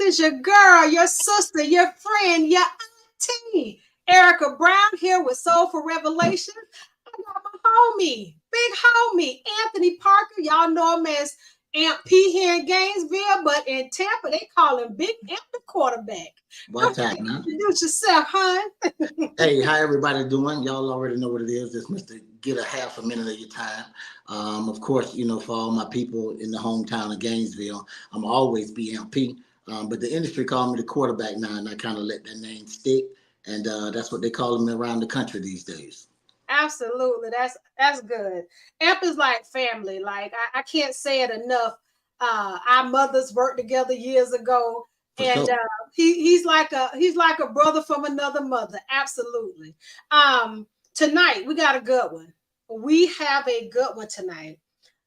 is your girl, your sister, your friend, your auntie, Erica Brown here with Soulful Revelations. I got my homie, big homie, Anthony Parker. Y'all know him as Amp P here in Gainesville, but in Tampa, they call him Big Amp the quarterback. What's happening? Introduce yourself, hon. Hey, how everybody doing? Y'all already know what it is. It's Mr. Get a half a minute of your time. Of course, for all my people in the hometown of Gainesville, I'm always BMP. But the industry called me the quarterback now, and I kind of let that name stick. And that's what they call me around the country these days. Absolutely. That's good. Amp is like family. Like I can't say it enough. Our mothers worked together years ago. For And sure. he's like a brother from another mother. Absolutely. Tonight we got a good one. We have a good one tonight.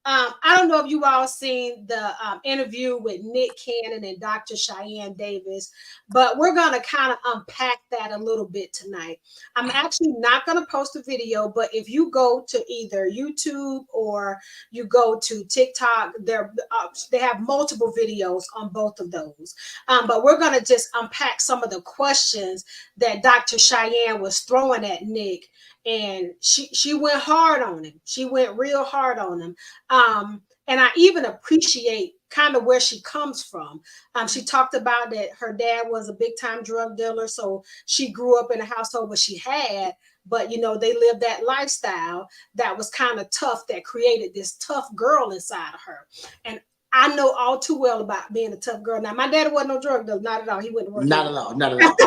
I don't know if you all seen the interview with Nick Cannon and Dr. Cheyenne Davis, but we're going to kind of unpack that a little bit tonight. I'm actually not going to post a video, but if you go to either YouTube or you go to TikTok, they have multiple videos on both of those. But we're going to just unpack some of the questions that Dr. Cheyenne was throwing at Nick. And she went hard on him. She went real hard on him. And I even appreciate kind of where she comes from. She talked about that her dad was a big time drug dealer. So she grew up in a household where she had, but they lived that lifestyle that was kind of tough, that created this tough girl inside of her. And I know all too well about being a tough girl. Now, my daddy wasn't no drug dealer, not at all. He wouldn't work. Not at all. Not at all.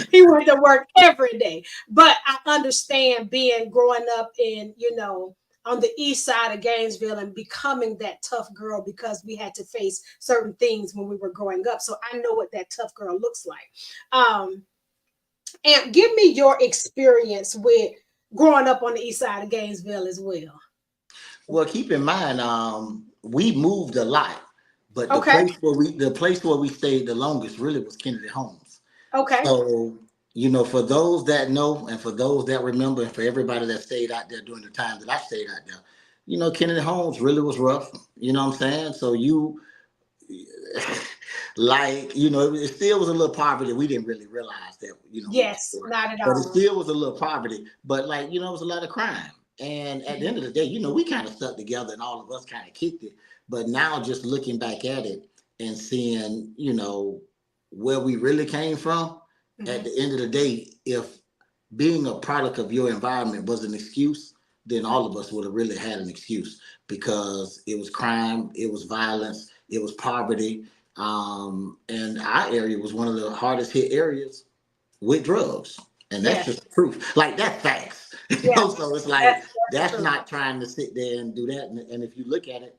He went to work every day. But I understand growing up in, on the east side of Gainesville and becoming that tough girl because we had to face certain things when we were growing up. So I know what that tough girl looks like. And give me your experience with growing up on the east side of Gainesville as well. Well, keep in mind, we moved a lot, but Okay. the place where we stayed the longest really was Kennedy Homes. Okay. So, for those that know and for those that remember and for everybody that stayed out there during the time that I stayed out there, Kennedy Homes really was rough. You know what I'm saying? So it still was a little poverty. We didn't really realize that, Yes, not at but it all. still was a little poverty. But it was a lot of crime. And at the end of the day, we kind of stuck together and all of us kind of kicked it. But now just looking back at it and seeing, where we really came from, at the end of the day, if being a product of your environment was an excuse, then all of us would have really had an excuse because it was crime, it was violence, it was poverty. And our area was one of the hardest hit areas with drugs. And that's just proof. Like, that's facts. So it's like, that's not trying to sit there and do that. And if you look at it,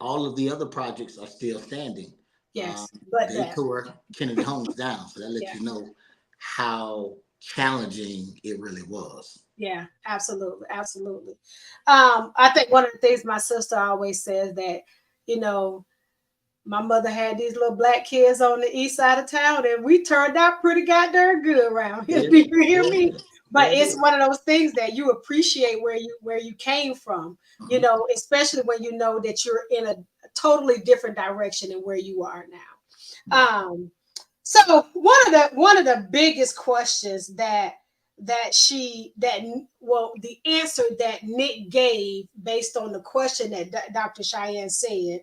all of the other projects are still standing. Yes, but they tore Kennedy Homes down. So that lets you know how challenging it really was. Yeah, absolutely. Absolutely. I think one of the things my sister always says that, my mother had these little black kids on the east side of town, and we turned out pretty goddamn good around here. Do you hear me? But it's one of those things that you appreciate where you came from, especially when you know that you're in a totally different direction than where you are now. So one of the biggest questions the answer that Nick gave based on the question that Dr. Cheyenne said,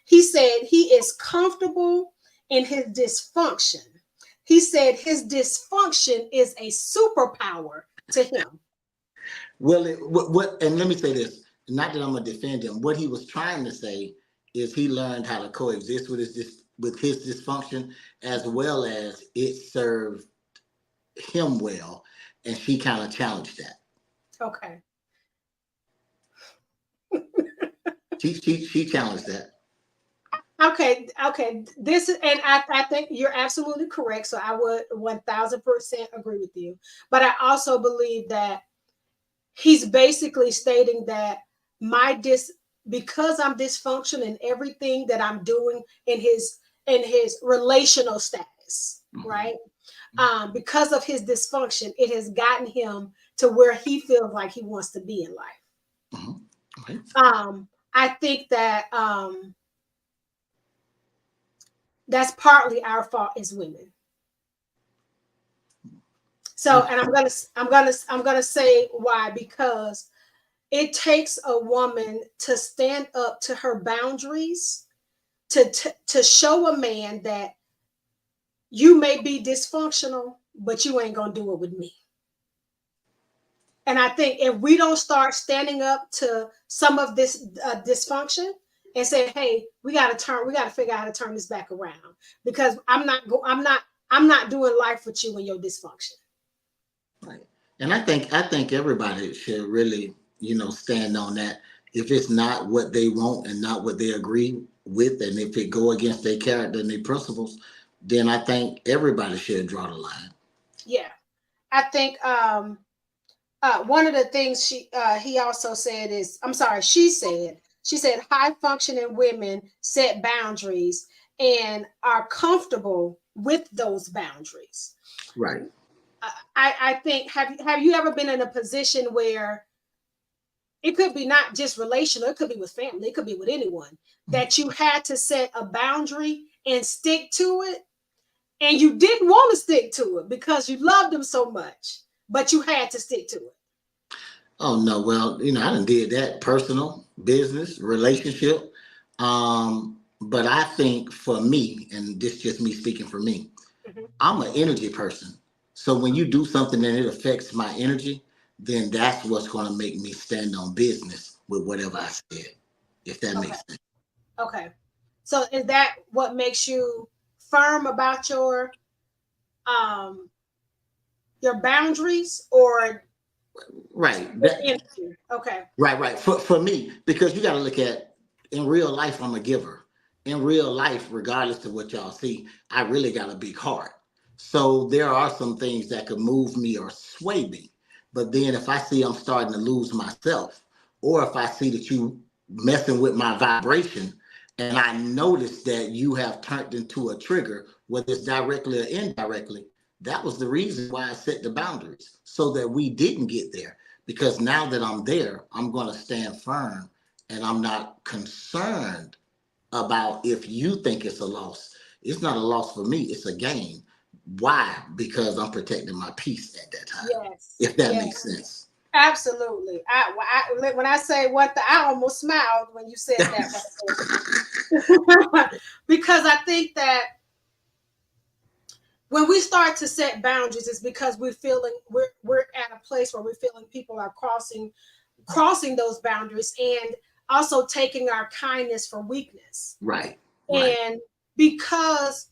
he said he is comfortable in his dysfunction. He said his dysfunction is a superpower to him. Well, and let me say this, not that I'm gonna defend him. What he was trying to say is he learned how to coexist with his dysfunction, as well as it served him well, and she kind of challenged that. Okay. she challenged that. Okay. This is, and I think you're absolutely correct. So I would 1000% agree with you. But I also believe that he's basically stating that because I'm dysfunctional in everything that I'm doing in his relational status, right? Because of his dysfunction, it has gotten him to where he feels like he wants to be in life. Okay. I think that that's partly our fault as women. So, and I'm gonna say why, because it takes a woman to stand up to her boundaries, to show a man that you may be dysfunctional, but you ain't gonna do it with me. And I think if we don't start standing up to some of this dysfunction and say, "Hey, we got to figure out how to turn this back around," because I'm not doing life with you and your dysfunction. Right. And I think everybody should really, stand on that. If it's not what they want and not what they agree with, and if it go against their character and their principles, then I think everybody should draw the line. Yeah, I think one of the things he also said is, I'm sorry, she said high functioning women set boundaries and are comfortable with those boundaries. Right. I think, have you ever been in a position where it could be not just relational, it could be with family, it could be with anyone, that you had to set a boundary and stick to it, and you didn't want to stick to it because you loved them so much, but you had to stick to it? Oh no, well, I done did that personal, business, relationship. But I think for me, and this just me speaking for me, Mhm. I'm an energy person. So when you do something and it affects my energy, then that's what's going to make me stand on business with whatever I said, if that Okay. makes sense. Okay. So is that what makes you firm about um your boundaries, or Right. your energy? Okay. Right. For me, because you got to look at, in real life, I'm a giver. In real life, regardless of what y'all see, I really got a big heart. So there are some things that could move me or sway me. But then if I see I'm starting to lose myself, or if I see that you messing with my vibration, and I notice that you have turned into a trigger, whether it's directly or indirectly, that was the reason why I set the boundaries so that we didn't get there, because now that I'm there, I'm going to stand firm, and I'm not concerned about if you think it's a loss. It's not a loss for me, it's a gain. Why? Because I'm protecting my peace at that time, Yes. if that Yes. makes sense. Absolutely. When I say I almost smiled when you said that right there. Because I think that when we start to set boundaries, it's because we're at a place where we're feeling people are crossing those boundaries, and also taking our kindness for weakness. Right, right, And because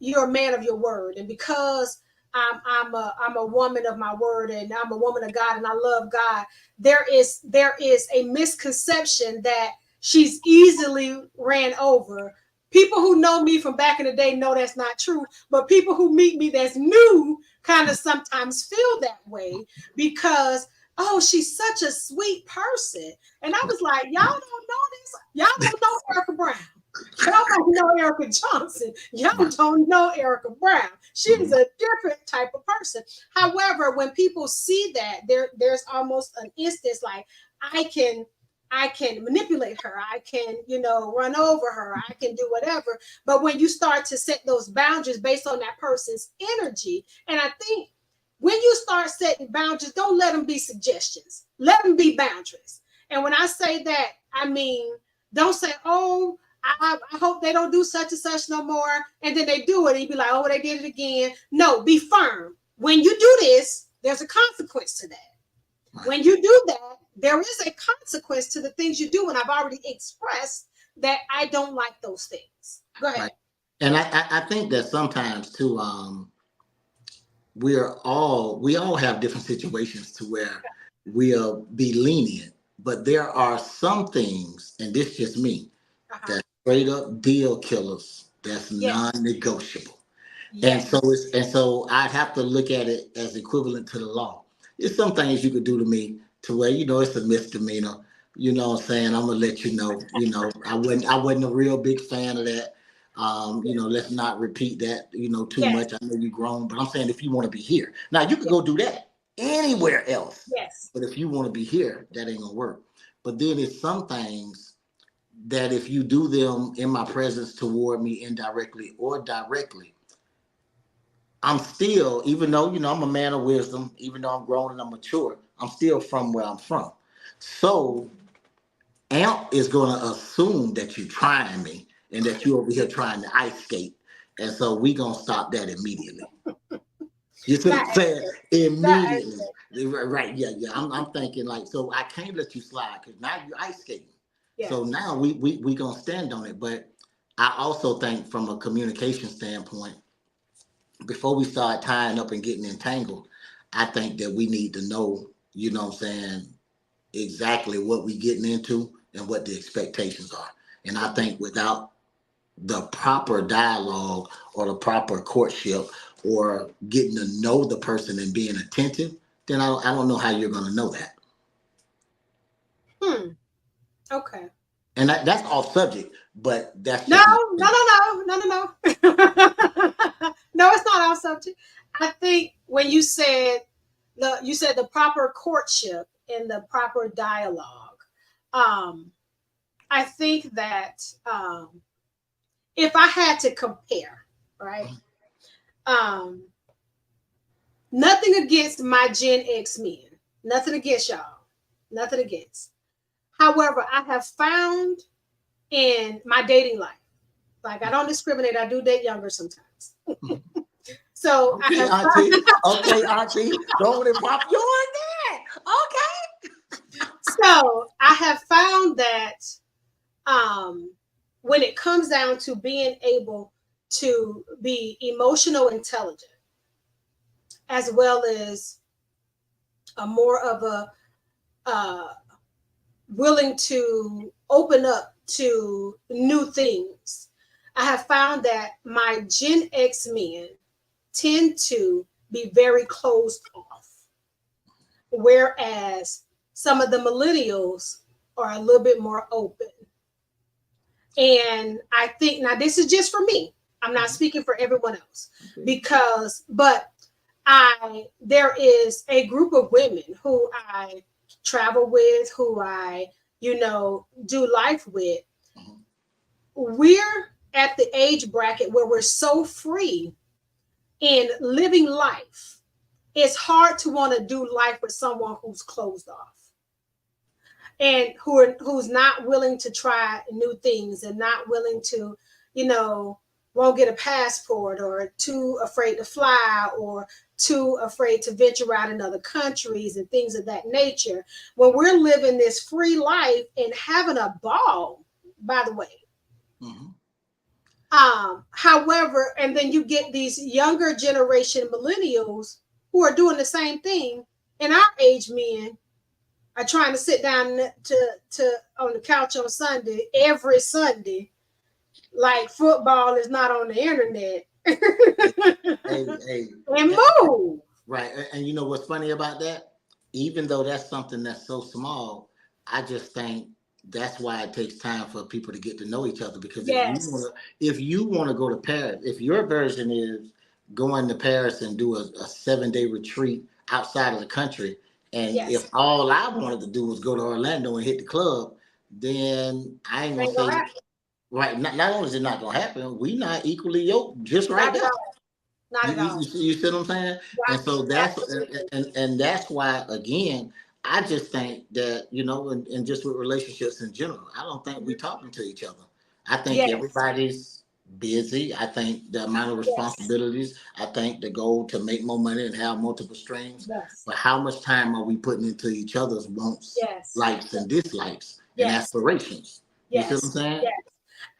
you're a man of your word, and because I'm a woman of my word, and I'm a woman of God, and I love God, there is a misconception that she's easily ran over. People who know me from back in the day know that's not true, but people who meet me that's new kind of sometimes feel that way, because, oh, she's such a sweet person. And I was like, y'all don't know this. Y'all don't know Erica Brown. Y'all might know Erica Johnson. Y'all right. don't know Erica Brown. She's Mhm. a different type of person. However, when people see that, there's almost an instance like, I can I can manipulate her. I can, run over her. I can do whatever. But when you start to set those boundaries based on that person's energy, and I think when you start setting boundaries, don't let them be suggestions. Let them be boundaries. And when I say that, I mean, don't say, oh, I hope they don't do such and such no more. And then they do it and you be like, oh, they did it again. No, be firm. When you do this, there's a consequence to that. When you do that, there is a consequence to the things you do. And I've already expressed that I don't like those things. Go ahead. Right. And I think that sometimes too, we all have different situations to where we'll be lenient, but there are some things, and this just me, Uh-huh. that straight up deal killers, that's Yes. non-negotiable. And so Yes. I'd have to look at it as equivalent to the law. There's some things you could do to me to where it's a misdemeanor. You know what I'm saying? I'm gonna let you know. I wasn't a real big fan of that. Let's not repeat that, too Yes. much. I know you're grown, but I'm saying if you want to be here. Now you can Yes. go do that anywhere else. Yes. But if you want to be here, that ain't gonna work. But then it's some things, that if you do them in my presence toward me indirectly or directly, I'm still, even though, I'm a man of wisdom, even though I'm grown and I'm mature, I'm still from where I'm from. So Amp is going to assume that you're trying me and that you over here trying to ice skate. And so we going to stop that immediately. You see what Not I'm saying? accurate. Not Immediately. accurate. Right. Yeah. Yeah. I'm thinking like, so I can't let you slide because now you're ice skating. So Yes. now we going to stand on it. But I also think from a communication standpoint, before we start tying up and getting entangled, I think that we need to know, what I'm saying, exactly what we getting into and what the expectations are. And I think without the proper dialogue or the proper courtship or getting to know the person and being attentive, then I don't know how you're going to know that. Hmm. Okay. And that's off subject, but that's No, just my no, opinion. no, no, no, no, no. No, it's not our subject. I think when you said the proper courtship and the proper dialogue. Um, I think that if I had to compare, right? Um, Nothing against my Gen X men. Nothing against y'all. Nothing against. However, I have found in my dating life, like I don't discriminate. I do date younger sometimes. So I Okay, have Auntie. Okay, Auntie. Don't let it pop you on that. Okay. I have found that um, when it comes down to being able to be emotional intelligent, as well as a more of a uh, willing to open up to new things, I have found that my Gen X men tend to be very closed off, whereas some of the millennials are a little bit more open. And I think now this is just for me. I'm not speaking for everyone else but there is a group of women who I travel with, who I, do life with. We're at the age bracket where we're so free in living life. It's hard to want to do life with someone who's closed off and who's not willing to try new things and not willing to, you know, won't get a passport or too afraid to fly or too afraid to venture out in other countries and things of that nature. When we're living this free life and having a ball, by the way. Mm-hmm. However, and then you get these younger generation millennials who are doing the same thing, and our age men are trying to sit down to on the couch on Sunday every Sunday, like football is not on the internet. Hey, And move. right. And you know what's funny about that? Even though that's something that's so small, I just think that's why it takes time for people to get to know each other. Because Yes. if you want to go to Paris, if your version is going to Paris and do a 7 day retreat outside of the country, and if Yes. all I wanted to do was go to Orlando and hit the club, then I ain't gonna Ain't gonna say happen. right. Not only is it not gonna happen, we not equally yoked just right Not at there. all. Not at all. You see what I'm saying? And Right. so Absolutely. and that's why again, I just think that and just with relationships in general, I don't think we Mhm. talking to each other. I think Yes. everybody's busy. I think the amount of Yes. responsibilities. I think the goal to make more money and have multiple streams. Yes. But how much time are we putting into each other's wants, Yes. likes, and dislikes, and Yes. aspirations? You see what I'm Yes. saying? Yes.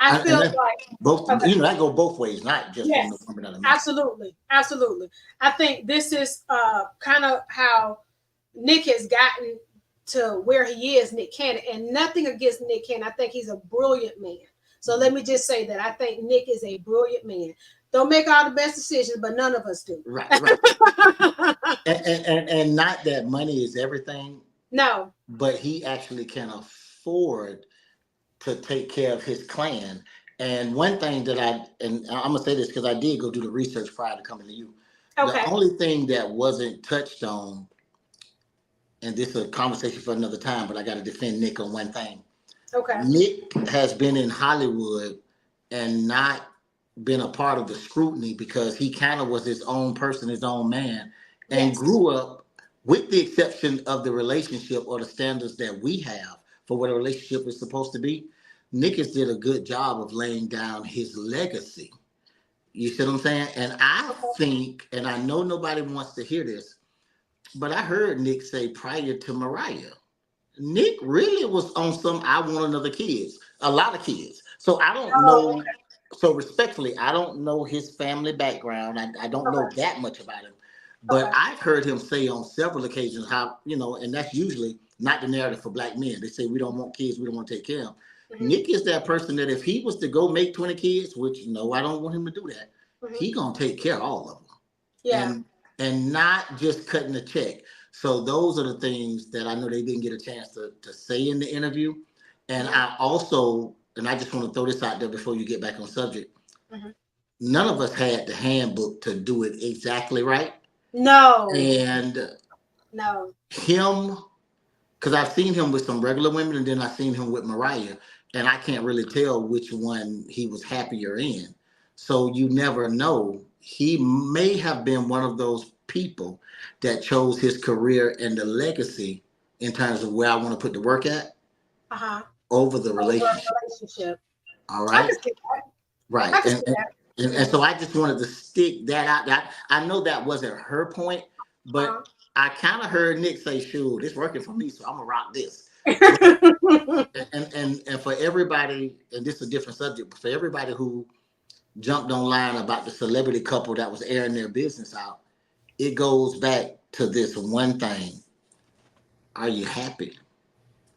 I And feel that's like both. okay. That go both ways, not just from the Yes, woman or the man. absolutely, absolutely. I think this is kind of how Nick has gotten to where he is, Nick Cannon, and nothing against Nick Cannon. I think he's a brilliant man. So let me just say that I think Nick is a brilliant man. Don't make all the best decisions, but none of us do. Right, right. And not that money is everything, No. but he actually can afford to take care of his clan. And one thing that and I'm gonna say this because I did go do the research prior to coming to you. The Okay. only thing that wasn't touched on, and this is a conversation for another time, but I got to defend Nick on one thing. Okay. Nick has been in Hollywood and not been a part of the scrutiny because he kind of was his own person, his own man, and Yes. grew up with the exception of the relationship or the standards that we have for what a relationship is supposed to be. Nick has did a good job of laying down his legacy. You see what I'm saying? And I Okay. think, and I know nobody wants to hear this, but I heard Nick say prior to Mariah, Nick really was on some I want another kids, a lot of kids. So I don't Oh, know. So respectfully, I don't know his family background. I don't know okay. that much about him. Okay. But I've heard him say on several occasions how, and that's usually not the narrative for black men. They say we don't want kids, we don't want to take care of them. Hmm. Nick is that person that if he was to go make 20 kids, which no, I don't want him to do that, Hmm. he gonna take care of all of them Yeah. and not just cutting a check. So those are the things that I know they didn't get a chance to say in the interview. And Hmm. I also, and I just want to throw this out there before you get back on subject. Hmm. None of us had the handbook to do it exactly right. No. And No. him, because I've seen him with some regular women and then I've seen him with Mariah, and I can't really tell which one he was happier in. So you never know. He may have been one of those people that chose his career and the legacy in terms of where I want to put the work at Uh-huh. over the Over a relationship. relationship. All I can right. see that. Right. I can see that. And so I just wanted to stick that out. I know that wasn't her point, but Uh-huh. I kind of heard Nick say, "Sure, this working for me, so I'm gonna rock this." But and for everybody, and this is a different subject, but for everybody who jumped online about the celebrity couple that was airing their business out, it goes back to this one thing: are you happy?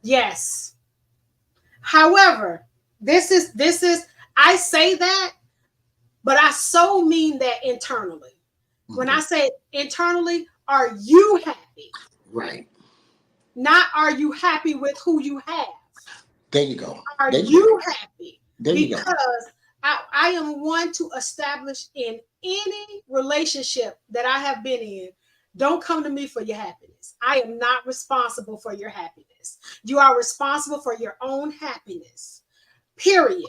Yes. However, this is I say that, but I so mean that internally. When I Mhm. say internally, are you happy? Right. Not are you happy with who you have? There you go. Are There you go. you happy? There you go. Because I am one to establish in any relationship that I have been in, don't come to me for your happiness. I am not responsible for your happiness. You are responsible for your own happiness, period.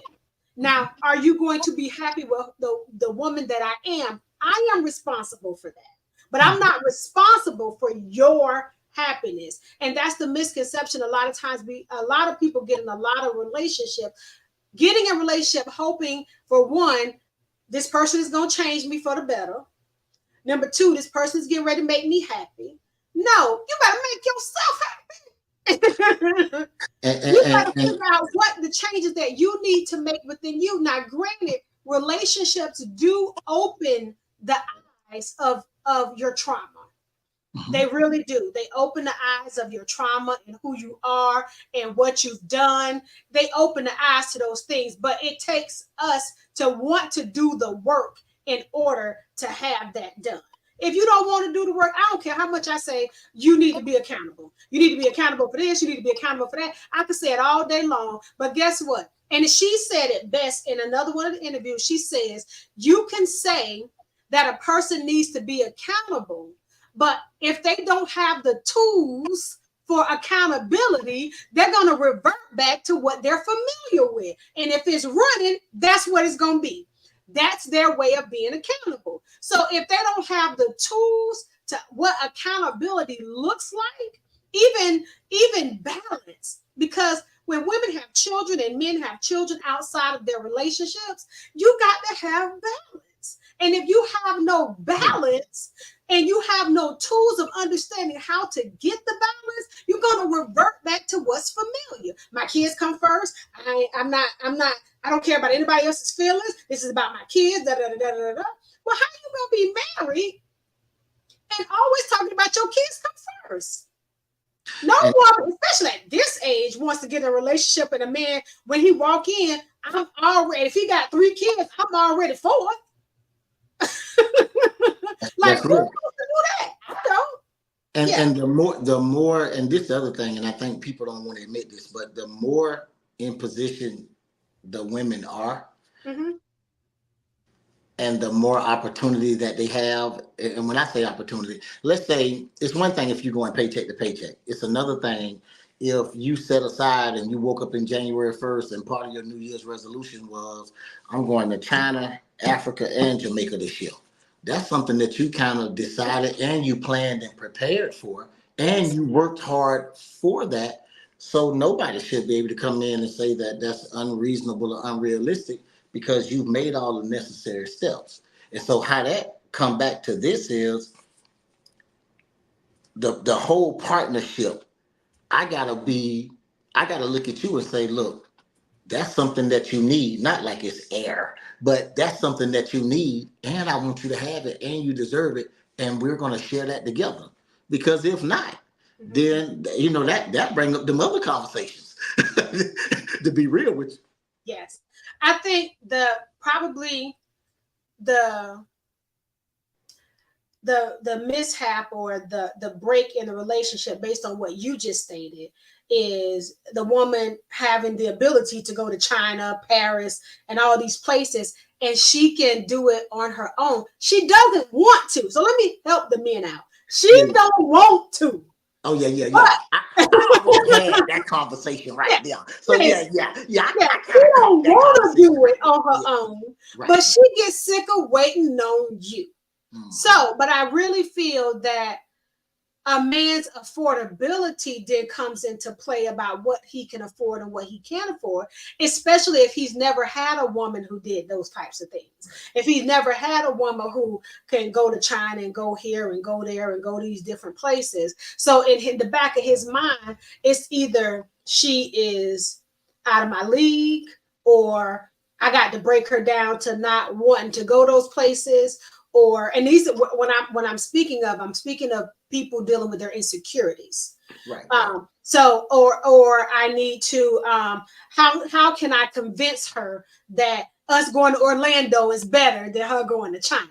Now, are you going to be happy with the woman that I am? I am responsible for that. But I'm not responsible for your happiness. And that's the misconception. A lot of times a lot of people get in a lot of relationships, getting a relationship hoping for one, this person is going to change me for the better. Number two, this person is getting ready to make me happy. No, you better make yourself happy. And, and, You got and, to and figure out what the changes that you need to make within you. Now, granted, relationships do open the eyes of your trauma. They mhm. really do. They open the eyes of your trauma and who you are and what you've done. They open the eyes to those things, but it takes us to want to do the work in order to have that done. If you don't want to do the work, I don't care how much I say you need to be accountable. You need to be accountable for this. You need to be accountable for that. I could say it all day long, but guess what? And she said it best in another one of the interviews. She says, you can say that a person needs to be accountable, but if they don't have the tools for accountability, they're going to revert back to what they're familiar with. And if it's running, that's what it's going to be. That's their way of being accountable. So if they don't have the tools to what accountability looks like, even balance, because when women have children and men have children outside of their relationships, you got to have balance. And if you have no balance, and you have no tools of understanding how to get the balance, you're going to revert back to what's familiar. My kids come first. I don't care about anybody else's feelings. This is about my kids. Da, da, da, da, da, da. Well, how you going to be married and always talking about your kids come first? No And woman, especially at this age, wants to get in a relationship with a man. When he walk in, I'm already, if he got 3 kids, I'm already 4. Like, that's who it. wants to do that? I don't. Yeah. And the more, and this is the other thing, and I think people don't want to admit this, but the more in position the women are, Mm-hmm. and the more opportunity that they have, and when I say opportunity, let's say it's one thing if you're going paycheck to paycheck. It's another thing if you set aside and you woke up in January 1st and part of your New Year's resolution was, I'm going to China, Africa, and Jamaica this year. That's something that you kind of decided and you planned and prepared for, and Yes. you worked hard for that. So nobody should be able to come in and say that that's unreasonable or unrealistic because you've made all the necessary steps. And so how that come back to this is the whole partnership. I gotta be, I gotta look at you and say, look, that's something that you need, not like it's air, but that's something that you need, and I want you to have it, and you deserve it, and we're gonna share that together. Because if not, Mhm. then that bring up them other conversations. To be real with you. Yes. I think probably the the mishap or the break in the relationship based on what you just stated is the woman having the ability to go to China, Paris, and all these places, and she can do it on her own. She doesn't want to. So let me help the men out. She Yeah. don't want to. Oh yeah, yeah, yeah. But I almost had that conversation right there. So yes, yeah, yeah, yeah. yeah, I she kind of caught don't that want to conversation do right it there. on her Yeah, own, right, but right. she gets sick of waiting on you. Mhm. So, but I really feel that a man's affordability then comes into play about what he can afford and what he can't afford, especially if he's never had a woman who did those types of things. If he's never had a woman who can go to China and go here and go there and go to these different places. So in the back of his mind, it's either she is out of my league or I got to break her down to not wanting to go those places or and these when I'm speaking of, I'm speaking of people dealing with their insecurities. Right, right. So or I need to how can I convince her that us going to Orlando is better than her going to China?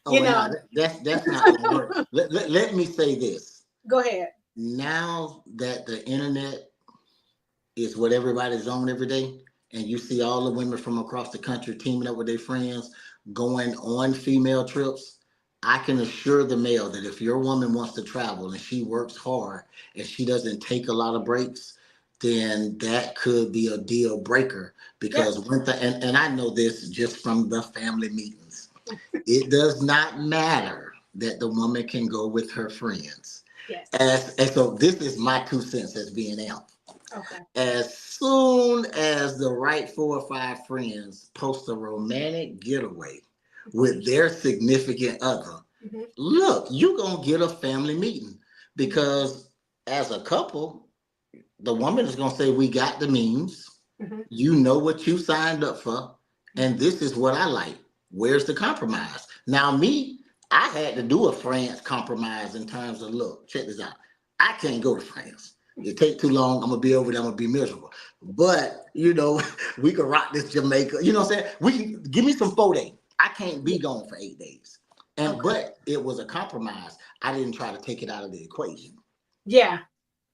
Oh, You and now know, that's not gonna work. Let me say this. go ahead. Now that the internet is what everybody's on every day, and you see all the women from across the country teaming up with their friends, going on female trips, I can assure the male that if your woman wants to travel and she works hard and she doesn't take a lot of breaks, then that could be a deal breaker. Yep. Because and I know this just from the family meetings, it does not matter that the woman can go with her friends. Yes. And so this is my 2 cents as being out. Okay. As soon as the right 4 or 5 friends post a romantic getaway with their significant other, Mhm. look, you're going to get a family meeting Mhm. because as a couple, the woman is going to say, we got the means. Mhm. You know what you signed up for, and Mhm. this is what I like. Where's the compromise? Now, me, I had to do a France compromise in terms of look, check this out. I can't go to France. It take too long. I'm gonna be over there. I'm gonna be miserable. But we can rock this Jamaica. You know what I'm saying? We can give me some 4 days. I can't be Yeah. gone for 8 days. And Okay. but it was a compromise. I didn't try to take it out of the equation. Yeah.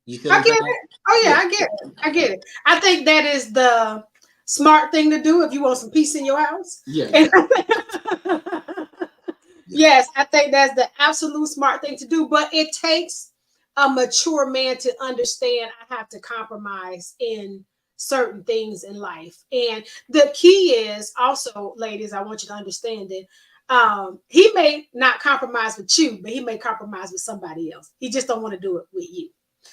You see what I I'm get saying? it. Oh yeah, Yeah. I get it. I get it. I think that is the smart thing to do if you want some peace in your house. Yeah. And Yeah. Yeah. yes, I think that's the absolute smart thing to do. But it takes a mature man to understand I have to compromise in certain things in life. And the key is also, ladies, I want you to understand it. He may not compromise with you, but he may compromise with somebody else. He just don't want to do it with you.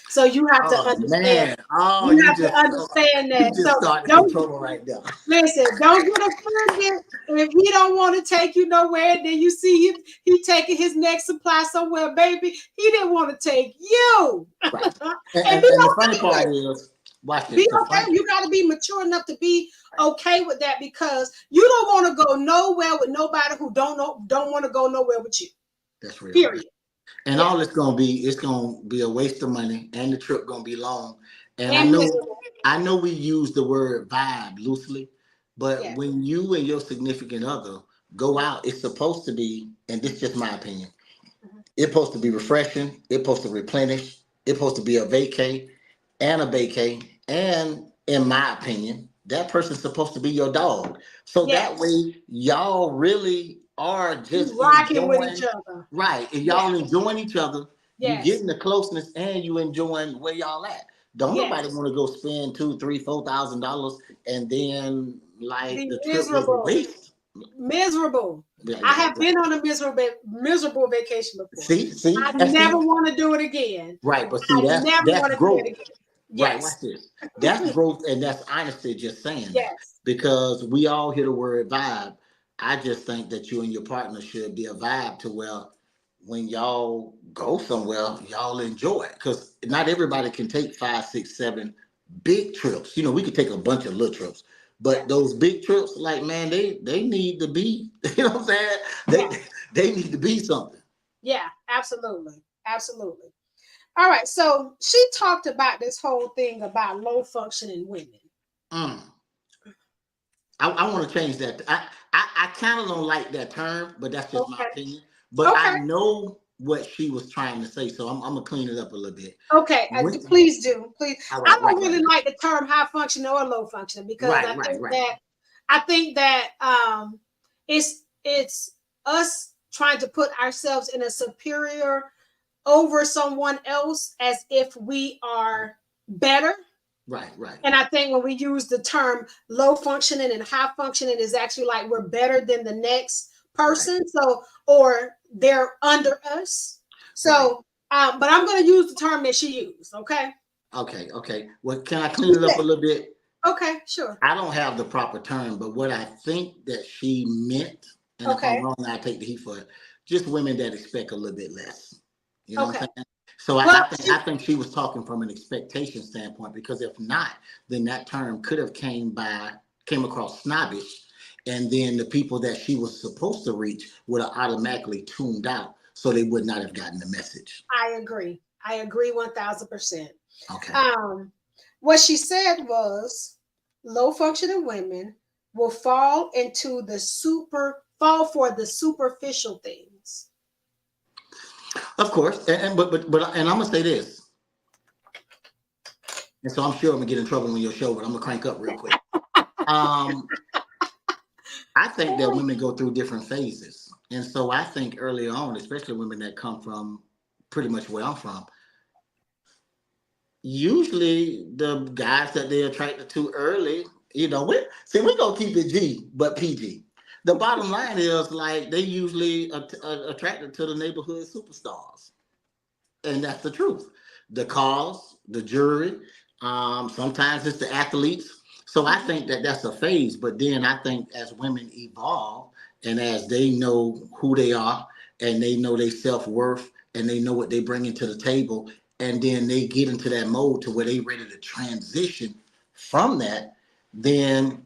So you have to Oh understand. man! Oh, You have to understand you that. just So started some don't trouble right there. listen. Don't get offended if he don't want to take you nowhere. Then you see he taking his next supply somewhere, baby. He didn't want to take you, Right. and be And the funny okay with part it. is, watch Be this. The okay. funny. You got to be mature enough to be Right. okay with that because you don't want to go nowhere with nobody who don't want to go nowhere with you. That's real. Period. And Yeah. all it's gonna be a waste of money, and the trip gonna be long. And And miserable. I know we use the word vibe loosely, but Yes. when you and your significant other go out, it's supposed to be, and this is just my opinion. Mhm. It's supposed to be refreshing. It's supposed to replenish. It's supposed to be a vacay and a vacay. And in my opinion, that person's supposed to be your dog. So that Yes. way, y'all really are just You rocking with each enjoying, other. right? And Yeah. y'all enjoying each other. You Yes. getting the closeness and you enjoying where y'all at. Don't nobody Yes. want to go spend $2, 3, $4,000 and then like Be the trip was a miserable. waste. Miserable. Yeah, I yeah, have right. been on a miserable vacation before. See, I and never see, want to do it again. right, but see, I never that's want to do it growth. again. Right, Yes. watch this. That's growth, and that's honesty just saying that. Yes. Because we all hear the word vibe. I just think that you and your partner should be a vibe to where when y'all go somewhere, y'all enjoy it. Because not everybody can take 5, 6, 7 big trips. We could take a bunch of little trips. But Yes. those big trips, like man, they need to be, you know what I'm saying? Yeah. They need to be something. Yeah. Absolutely. Absolutely. All right. So she talked about this whole thing about low functioning women. Mm. I want to change that. I kind of don't like that term, but that's just my Okay. opinion. But Okay. I know what she was trying to say, so I'm gonna clean it up a little bit. Okay. When, Please do. Please. all I right, don't right, right, really like the term high functioning or low functioning because right, right, right. I think that it's us trying to put ourselves in a superior over someone else as if we are better. Right, right, And I think when we use the term low functioning and high functioning is actually like we're better than the next right, person. So, or they're under us. right. So, but I'm going to use the term that she used. Okay. Okay, okay. Well, can I She clean it up a said, little bit? okay, sure. I don't have the proper term, but what I think that she meant, and if I'm Okay. wrong, I take the heat for it. Just women that expect a little bit less. You know what Okay. I'm saying? So I, Well, I think I think she was talking from an expectation standpoint because if not, then that term could have came across snobbish, and then the people that she was supposed to reach would have automatically tuned out, so they would not have gotten the message. I agree. I agree 1000%. Okay. Um, what she said was low functioning women will fall for the superficial things. Of course, and I'm gonna say this, and so I'm sure I'm gonna get in trouble on your show, but I'm gonna crank up real quick. Um, I think that women go through different phases. And so I think early on, especially women that come from pretty much where I'm from, usually the guys that they're attracted to early, we're gonna keep it G, but PG. The bottom line is like they usually attracted to the neighborhood superstars. And that's the truth. The cause, the jury, sometimes it's the athletes. So I think that that's a phase. But then I think as women evolve and as they know who they are and they know their self worth and they know what they bring into the table, and then they get into that mode to where they ready to transition from that, then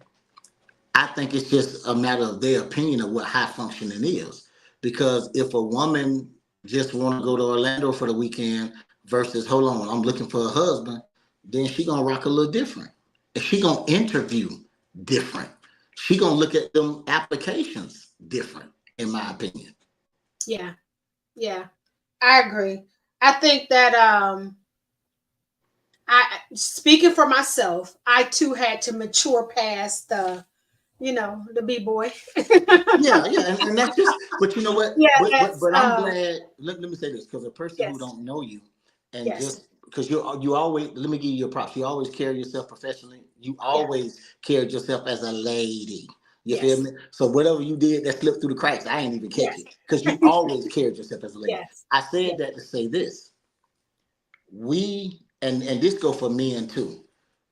I think it's just a matter of their opinion of what high functioning is. Because if a woman just want to go to Orlando for the weekend versus hold on, I'm looking for a husband, then she gonna rock a little different. And she gonna interview different. She gonna look at them applications different, in my opinion. Yeah. Yeah. I agree. I think that I speaking for myself, I too had to mature past the B boy. Yeah, yeah, and that's just. But you know what? Yeah, But I'm glad. Let me say this because a person who yes, don't know you, and yes, just because you always let me give you your props. You always carry yourself professionally. You yeah, always carried yourself as a lady. You feel yes, me? So whatever you did that slipped through the cracks, I ain't even catch yes, it because you always carried yourself as a lady. yes, I said yes, that to say this: we and this go for men too.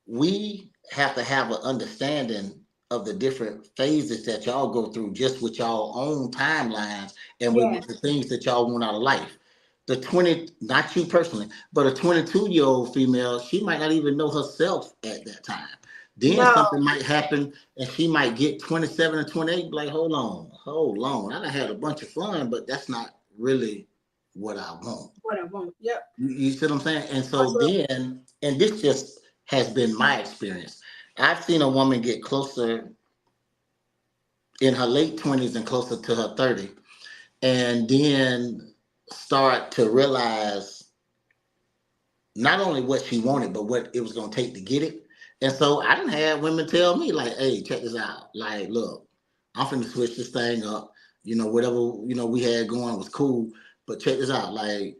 We have to have an understanding of the different phases that y'all go through just with y'all own timelines and with the yes. things that y'all want out of life. The 20, not you personally, but a 22-year-old female, she might not even know herself at that time. Then No, something might happen and she might get 27 or 28, like, hold on. I done had a bunch of fun, but that's not really what I want. what I want. Yep, You see what I'm saying? And so absolutely. then, and this just has been my experience. I've seen a woman get closer in her late 20s and closer to her 30, and then start to realize not only what she wanted, but what it was going to take to get it. And so I didn't have women tell me, like, hey, check this out. Like, look, I'm finna switch this thing up. Whatever, we had going was cool, but check this out. Like,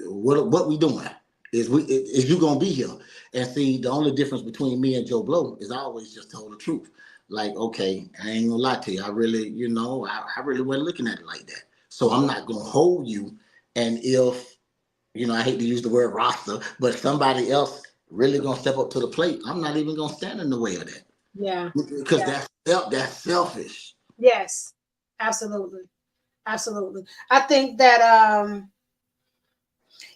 what we doing? is you gonna be here? And see, the only difference between me and Joe Blow is I always just told the truth. Like, okay, I ain't gonna lie to you. I really, I really wasn't looking at it like that. So I'm not gonna hold you. And if, I hate to use the word roster, but somebody else really gonna step up to the plate, I'm not even gonna stand in the way of that. Yeah. Because Yeah. that's selfish. Yes. Absolutely. Absolutely. I think that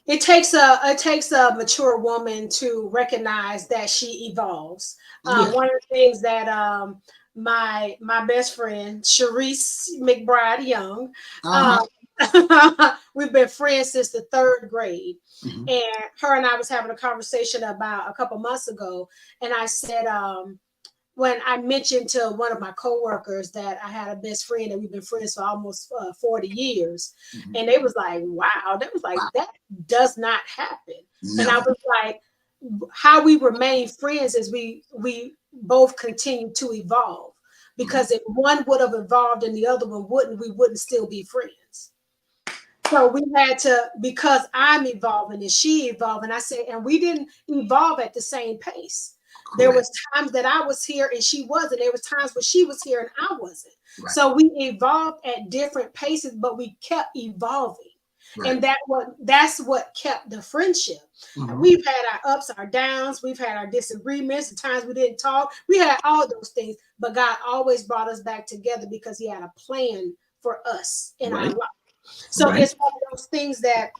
it takes a mature woman to recognize that she evolves. Yeah. One of the things that my best friend Sharice McBride Young, Uh-huh. we've been friends since the third grade, Mhm. and her and I was having a conversation about a couple months ago, and I said, when I mentioned to one of my coworkers that I had a best friend and we've been friends for almost 40 years, Mhm. and they was like, wow, that was like, Wow. that does not happen. And I Never. was like, how we remain friends is we both continue to evolve, because if one would have evolved and the other one wouldn't, we wouldn't still be friends. So we had to, because I'm evolving and she evolving. I said, and we didn't evolve at the same pace. There Correct. was times that I was here and she wasn't. There was times where she was here and I wasn't. Right. So we evolved at different paces, but we kept evolving. Right. And that's what kept the friendship. Mhm. We've had our ups, our downs, we've had our disagreements, the times we didn't talk. We had all those things, but God always brought us back together because He had a plan for us in our Right. life. So Right. it's one of those things that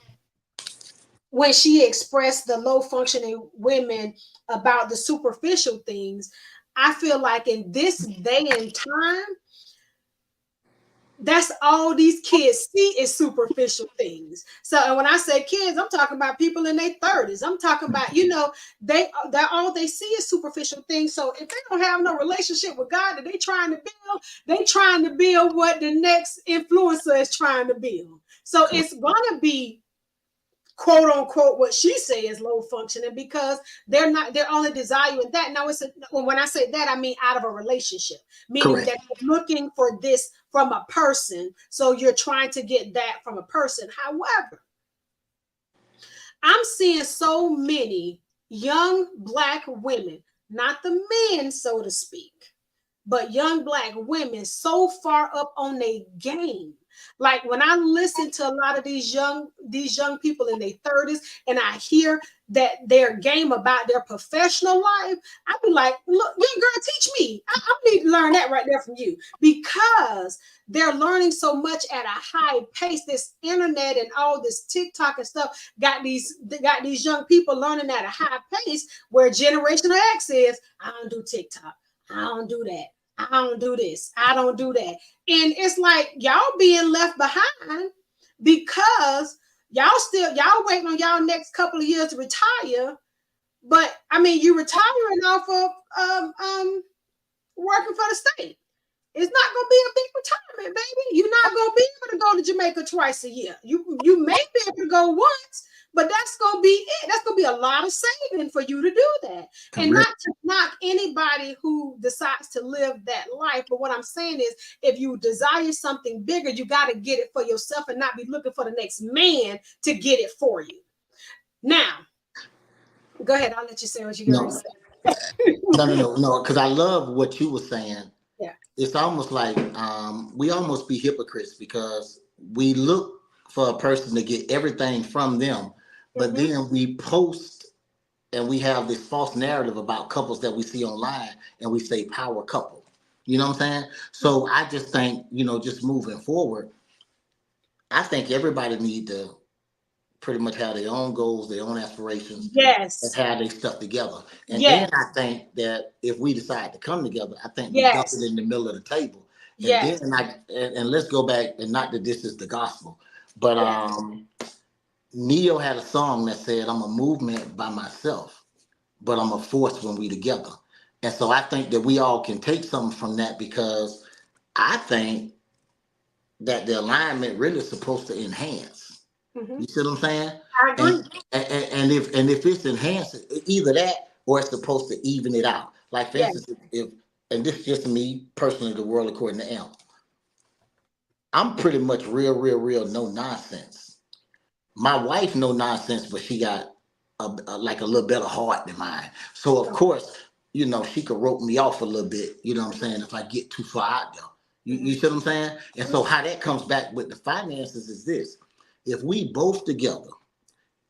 when she expressed the low functioning women about the superficial things, I feel like in this day and time, that's all these kids see is superficial things. So, and when I say kids, I'm talking about people in their 30s. I'm talking about, they all they see is superficial things. So if they don't have no relationship with God that they trying to build what the next influencer is trying to build. So it's gonna be quote unquote what she says low functioning because they're only desiring that. Now when I say that, I mean out of a relationship, meaning Correct. that you're looking for this from a person, so you're trying to get that from a person. However, I'm seeing so many young Black women, not the men, so to speak, but young Black women so far up on their game. Like when I listen to a lot of these young people in their 30s and I hear that their game about their professional life, I'd be like, look, young girl, teach me. I need to learn that right there from you, because they're learning so much at a high pace. This internet and all this TikTok and stuff got these young people learning at a high pace, where Generation X is, I don't do TikTok, I don't do that, I don't do this, I don't do that. And it's like y'all being left behind because y'all waiting on y'all next couple of years to retire. But I mean, you retiring off of working for the state. It's not gonna be a big retirement, baby. You're not gonna be able to go to Jamaica twice a year. You may be able to go once, but that's gonna be it. That's gonna be a lot of saving for you to do that. And not to knock anybody who decides to live that life, but what I'm saying is, if you desire something bigger, you got to get it for yourself and not be looking for the next man to get it for you. Now, go ahead. I'll let you say what you're going to say. No, because I love what you were saying. Yeah. It's almost like we almost be hypocrites because we look for a person to get everything from them, but then we post and we have this false narrative about couples that we see online and we say power couple. You know what I'm saying? So I just think, just moving forward, I think everybody need to pretty much have their own goals, their own aspirations, Yes. and have their stuff together. And Yes. then I think that if we decide to come together, I think we Yes. dump it in the middle of the table. And Yes. then and let's go back, and not that this is the gospel, but Neo had a song that said, I'm a movement by myself, but I'm a force when we together. And so I think that we all can take something from that, because I think that the alignment really is supposed to enhance. You see what I'm saying? I agree. And if it's enhanced, either that or it's supposed to even it out. Like for instance, if and this is just me personally, the world according to Amp, I'm pretty much real no nonsense. My wife no nonsense, but she got like a little better heart than mine. So of course, you know, she could rope me off a little bit. You know what I'm saying? If I get too far out there, you see what I'm saying? And so how that comes back with the finances is this: if we both together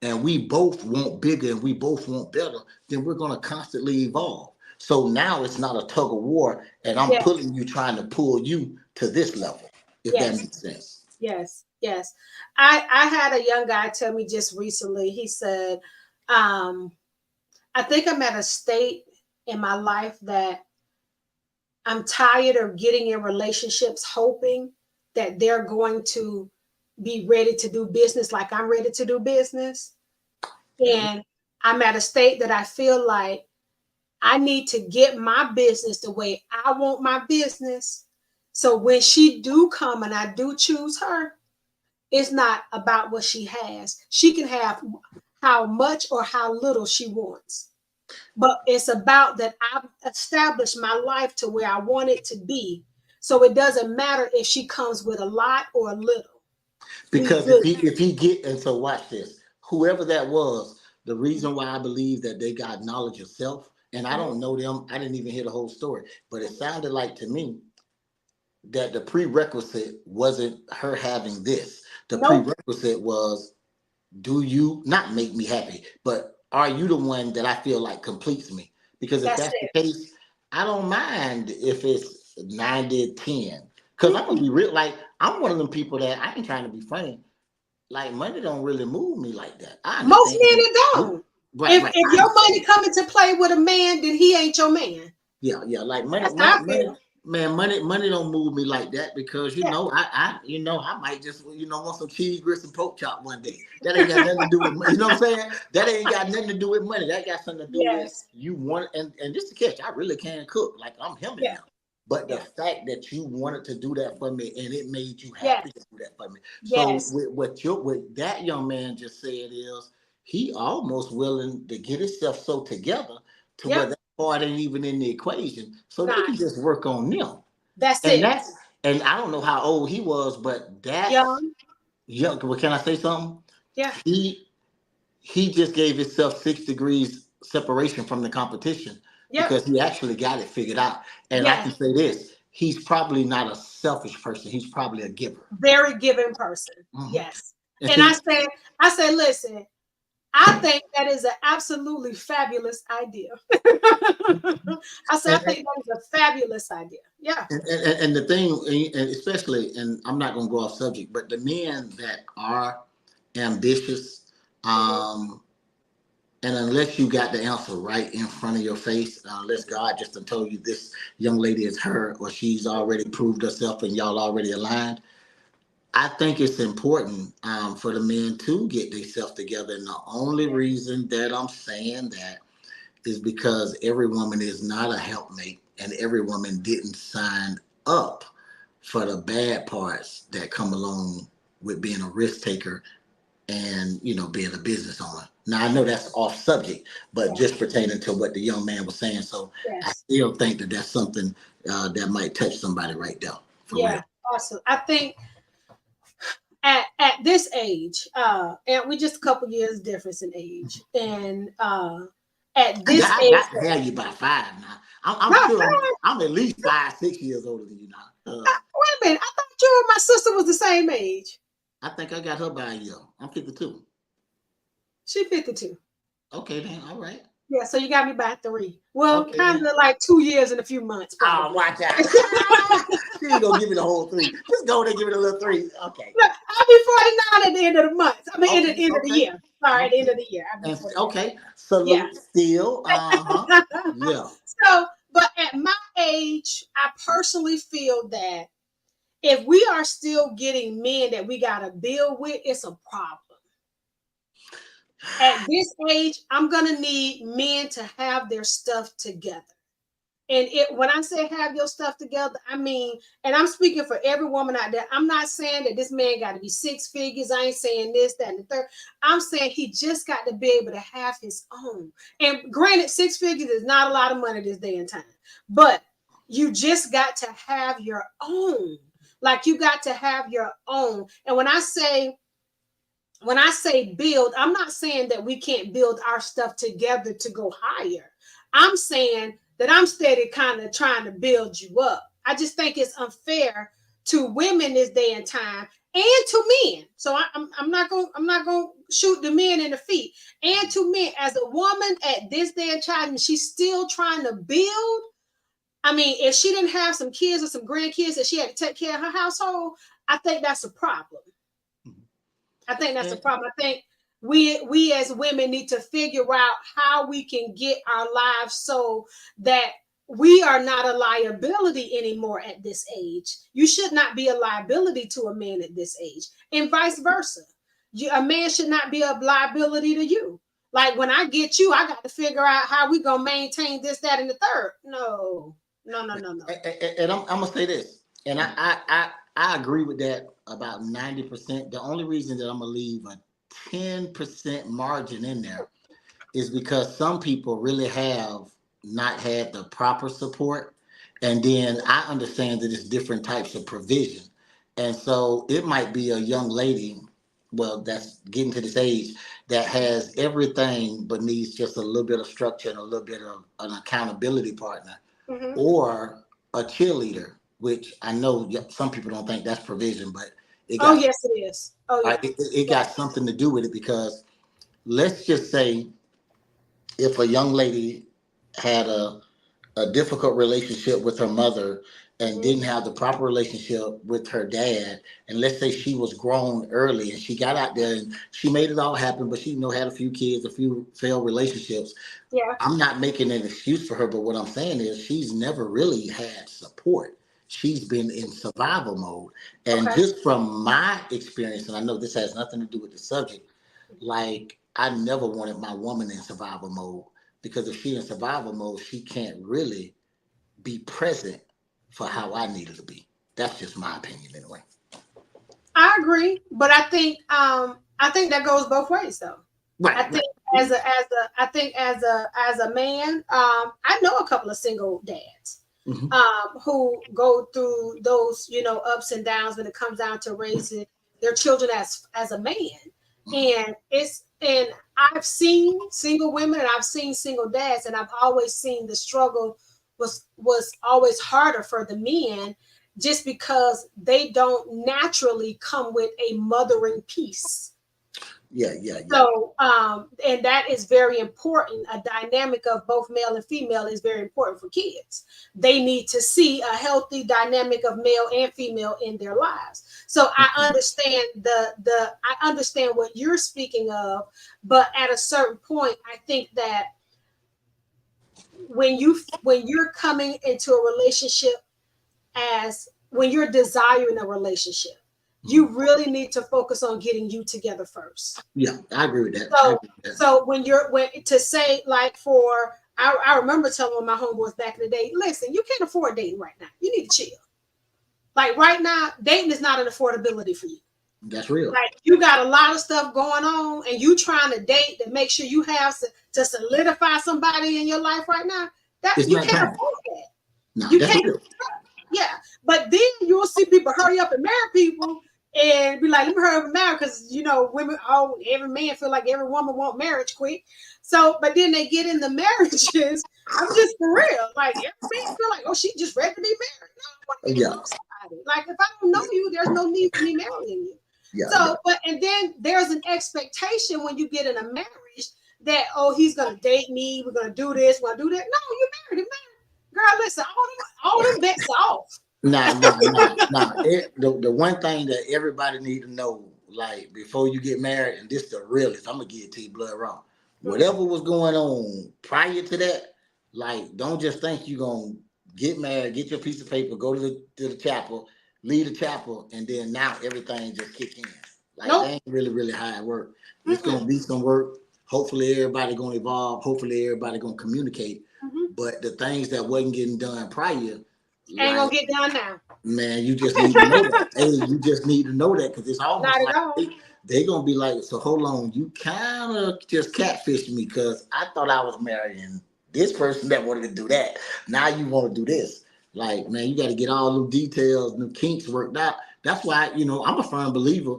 and we both want bigger and we both want better, then we're going to constantly evolve. So now it's not a tug of war, and I'm Yes, pulling you, trying to pull you to this level, if that yes, makes sense. yes, yes. I had a young guy tell me just recently. He said, um, "I think I'm at a state in my life that I'm tired of getting in relationships, hoping that they're going to be ready to do business like I'm ready to do business, Okay. and I'm at a state that I feel like." I need to get my business the way I want my business. So when she do come and I do choose her, it's not about what she has. She can have how much or how little she wants. But it's about that I've established my life to where I want it to be. So it doesn't matter if she comes with a lot or a little. We Because good. if he get, and so watch this, whoever that was, the reason why I believe that they got knowledge of self, and I Mhm. don't know them, I didn't even hear the whole story, but it sounded like to me that the prerequisite wasn't her having this. The Nope. prerequisite was, do you not make me happy, but are you the one that I feel like completes me? Because if That's that's the it. case, I don't mind if it's 90-10. Because I'm gonna Mm-mm. be real, like I'm one of them people that I ain't trying to be funny. Like money don't really move me like that. I Most understand men that. it don't. Right, If right. if I your money understand. coming to play with a man, then he ain't your man. Yeah, yeah. Like That's how I feel. man, money don't move me like that because Yeah. I might just want some cheese grits and pork chop one day. That ain't got nothing to do with you know what I'm saying. That ain't got nothing to do with money. That got something to do with Yes. you want and just to catch. I really can cook. Like I'm him in Yeah. now. But the Yeah. fact that you wanted to do that for me and it made you Yes. happy to do that for me. So Yes. with what that young man just said is he almost willing to get himself so together to where Yep. that part ain't even in the equation, so they Not. can just work on them. That's And it. that's and I don't know how old he was, but that's Young. young. Well, can I say something? Yeah. He he just gave himself 6 degrees separation from the competition Yep. because he actually got it figured out. And I Yes. can say this: he's probably not a selfish person. He's probably a giver. Very giving person. Mhm. Yes. And And see, I said, listen, I think that is an absolutely fabulous idea. I said, I and, think that is a fabulous idea. Yeah. and the thing, and especially, and I'm not going to go off subject, but the men that are ambitious, Mhm. um, and unless you got the answer right in front of your face, unless God just done told you this young lady is her or she's already proved herself and y'all already aligned, I think it's important for the men to get themselves together. And the only reason that I'm saying that is because every woman is not a helpmate and every woman didn't sign up for the bad parts that come along with being a risk taker and being a business owner. Now I know that's off subject, but Yeah. just pertaining to what the young man was saying. So I Yes. still think that that's something that might touch somebody right there for real. Yeah. Awesome. I think at this age, and we just a couple years difference in age, and at I this got, I age, got to have you by 5 now. I'm not sure bad. I'm at least 5, 6 years older than you now. Wait a minute. I thought you and my sister was the same age. I think I got her by a year. I'm 52. She 52. Okay, then. All right. Yeah, so you got me by 3. Well, Okay, kind then. of like 2 years and a few months, Oh, probably. watch out. She ain't gonna give me the whole 3. Just go there and give me the little 3. Okay. Look, I'll be 49 at the end of the month. I mean, at Okay. the end of the Okay. year. Sorry, at the end Okay. of the year. I'll be And 49. okay. Yeah. Salute still. Uh-huh. Yeah. So, but at my age, I personally feel that if we are still getting men that we got to deal with, it's a problem. At this age, I'm going to need men to have their stuff together. And when I say have your stuff together, I mean, and I'm speaking for every woman out there. I'm not saying that this man got to be 6 figures. I ain't saying this, that, and the third. I'm saying he just got to be able to have his own. And granted, 6 figures is not a lot of money this day and time, but you just got to have your own. Like you got to have your own. And when I say when I say build, I'm not saying that we can't build our stuff together to go higher. I'm saying that I'm steady kind of trying to build you up. I just think it's unfair to women this day and time and to men. So I'm not gonna shoot the men in the feet. And to men, as a woman at this day and time, and she's still trying to build. I mean, if she didn't have some kids or some grandkids that she had to take care of her household, I think that's a problem. I think that's a problem. I think we as women need to figure out how we can get our lives so that we are not a liability anymore at this age. You should not be a liability to a man at this age, and vice versa. A man should not be a liability to you. Like when I get you, I got to figure out how we gonna maintain this, that, and the third. No. And I'm gonna say this, and I agree with that about 90%. The only reason that I'm gonna leave a 10% margin in there is because some people really have not had the proper support. And then I understand that it's different types of provision. And so it might be a young lady, well, that's getting to this age that has everything but needs just a little bit of structure and a little bit of an accountability partner, or a cheerleader, which I know some people don't think that's provision, but it got, yes, it is. Oh, yeah. It got something to do with it, because let's just say if a young lady had a difficult relationship with her mother and didn't have the proper relationship with her dad, and let's say she was grown early and she got out there and she made it all happen, but she had a few kids, a few failed relationships. Yeah. I'm not making an excuse for her, but what I'm saying is she's never really had support. She's been in survival mode. And just from my experience, and I know this has nothing to do with the subject, like I never wanted my woman in survival mode, because if she's in survival mode, she can't really be present for how I need her to be. That's just my opinion anyway. I agree, but I think that goes both ways though. Right. I think as a man, I know a couple of single dads who go through those, ups and downs when it comes down to raising their children as a man. And I've seen single women and I've seen single dads, and I've always seen the struggle was always harder for the men, just because they don't naturally come with a mothering piece. Yeah. So, and that is very important. A dynamic of both male and female is very important for kids. They need to see a healthy dynamic of male and female in their lives. So I understand I understand what you're speaking of, but at a certain point, I think that when you're coming into a relationship, when you're desiring a relationship, you really need to focus on getting you together first. Yeah, I agree with that. So when to say, like, I remember telling my homeboys back in the day, listen, you can't afford dating right now. You need to chill. Like right now, dating is not an affordability for you. That's real. Like you got a lot of stuff going on, and you trying to date to make sure you have to solidify somebody in your life right now. You can't afford that. No, you can't. Real. Yeah, but then you'll see people hurry up and marry people and be like, let me hurry up and marry, because women, every man feel like every woman want marriage quick. So, but then they get in the marriages. I'm just for real. Like every man feel like, she just ready to be married. No, I want to get to know somebody. Like if I don't know you, there's no need for me marrying you. Yeah, so, and then there's an expectation when you get in a marriage that, he's gonna date me, we're gonna do this, we're gonna do that. No, you married him, man. Girl, listen, all them bets are off. Nah. The one thing that everybody need to know, like before you get married, and this is the realest, I'm gonna give it to you blood raw. Whatever was going on prior to that, like don't just think you're gonna get married, get your piece of paper, go to the chapel, leave the chapel, and then now everything just kick in. Like that ain't really how it works. It's gonna be some work. Hopefully everybody gonna evolve. Hopefully everybody gonna communicate. But the things that wasn't getting done prior ain't gonna get done now. Man, you just need to know that. Hey, you just need to know that, because it's almost like they gonna be like, so hold on, you kind of just catfished me, because I thought I was marrying this person that wanted to do that. Now you want to do this. Like, man, you got to get all the details, the kinks worked out. That's why, I'm a firm believer.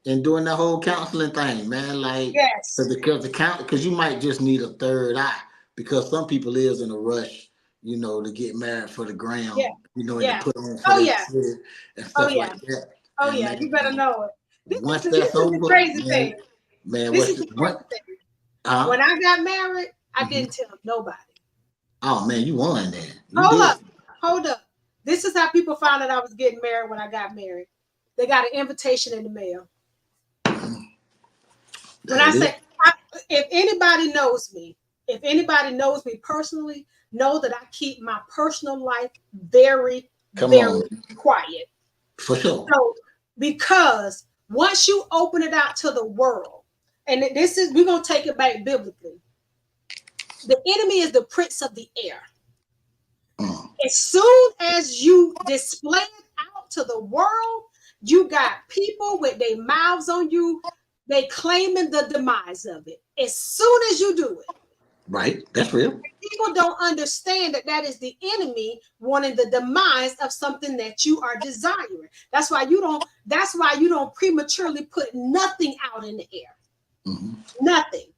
and doing that whole counseling thing, man. Like, Yes. because you might just need a third eye, because some people is in a rush, to get married for the Yeah. gram, and to Yeah. put on for Oh their yeah. kid and Oh stuff yeah. like that. Oh And yeah. You man, better know it. once This that's is the over, crazy thing. This what's is the crazy what? thing. When I got married, I Mhm. didn't tell nobody. Oh man, you won then. You Hold did. up. Hold up. This is how people found out I was getting married when I got married. They got an invitation in the mail. When I say, if anybody knows me, personally, know that I keep my personal life very, Come on, very quiet. for sure. So, because once you open it out to the world, and we're going to take it back biblically. The enemy is the prince of the air. As soon as you display it out to the world, you got people with their mouths on you. They claiming the demise of it. As soon as you do it, right? That's real. People don't understand that is the enemy wanting the demise of something that you are desiring. That's why you don't prematurely put nothing out in the air. Mm-hmm. Nothing.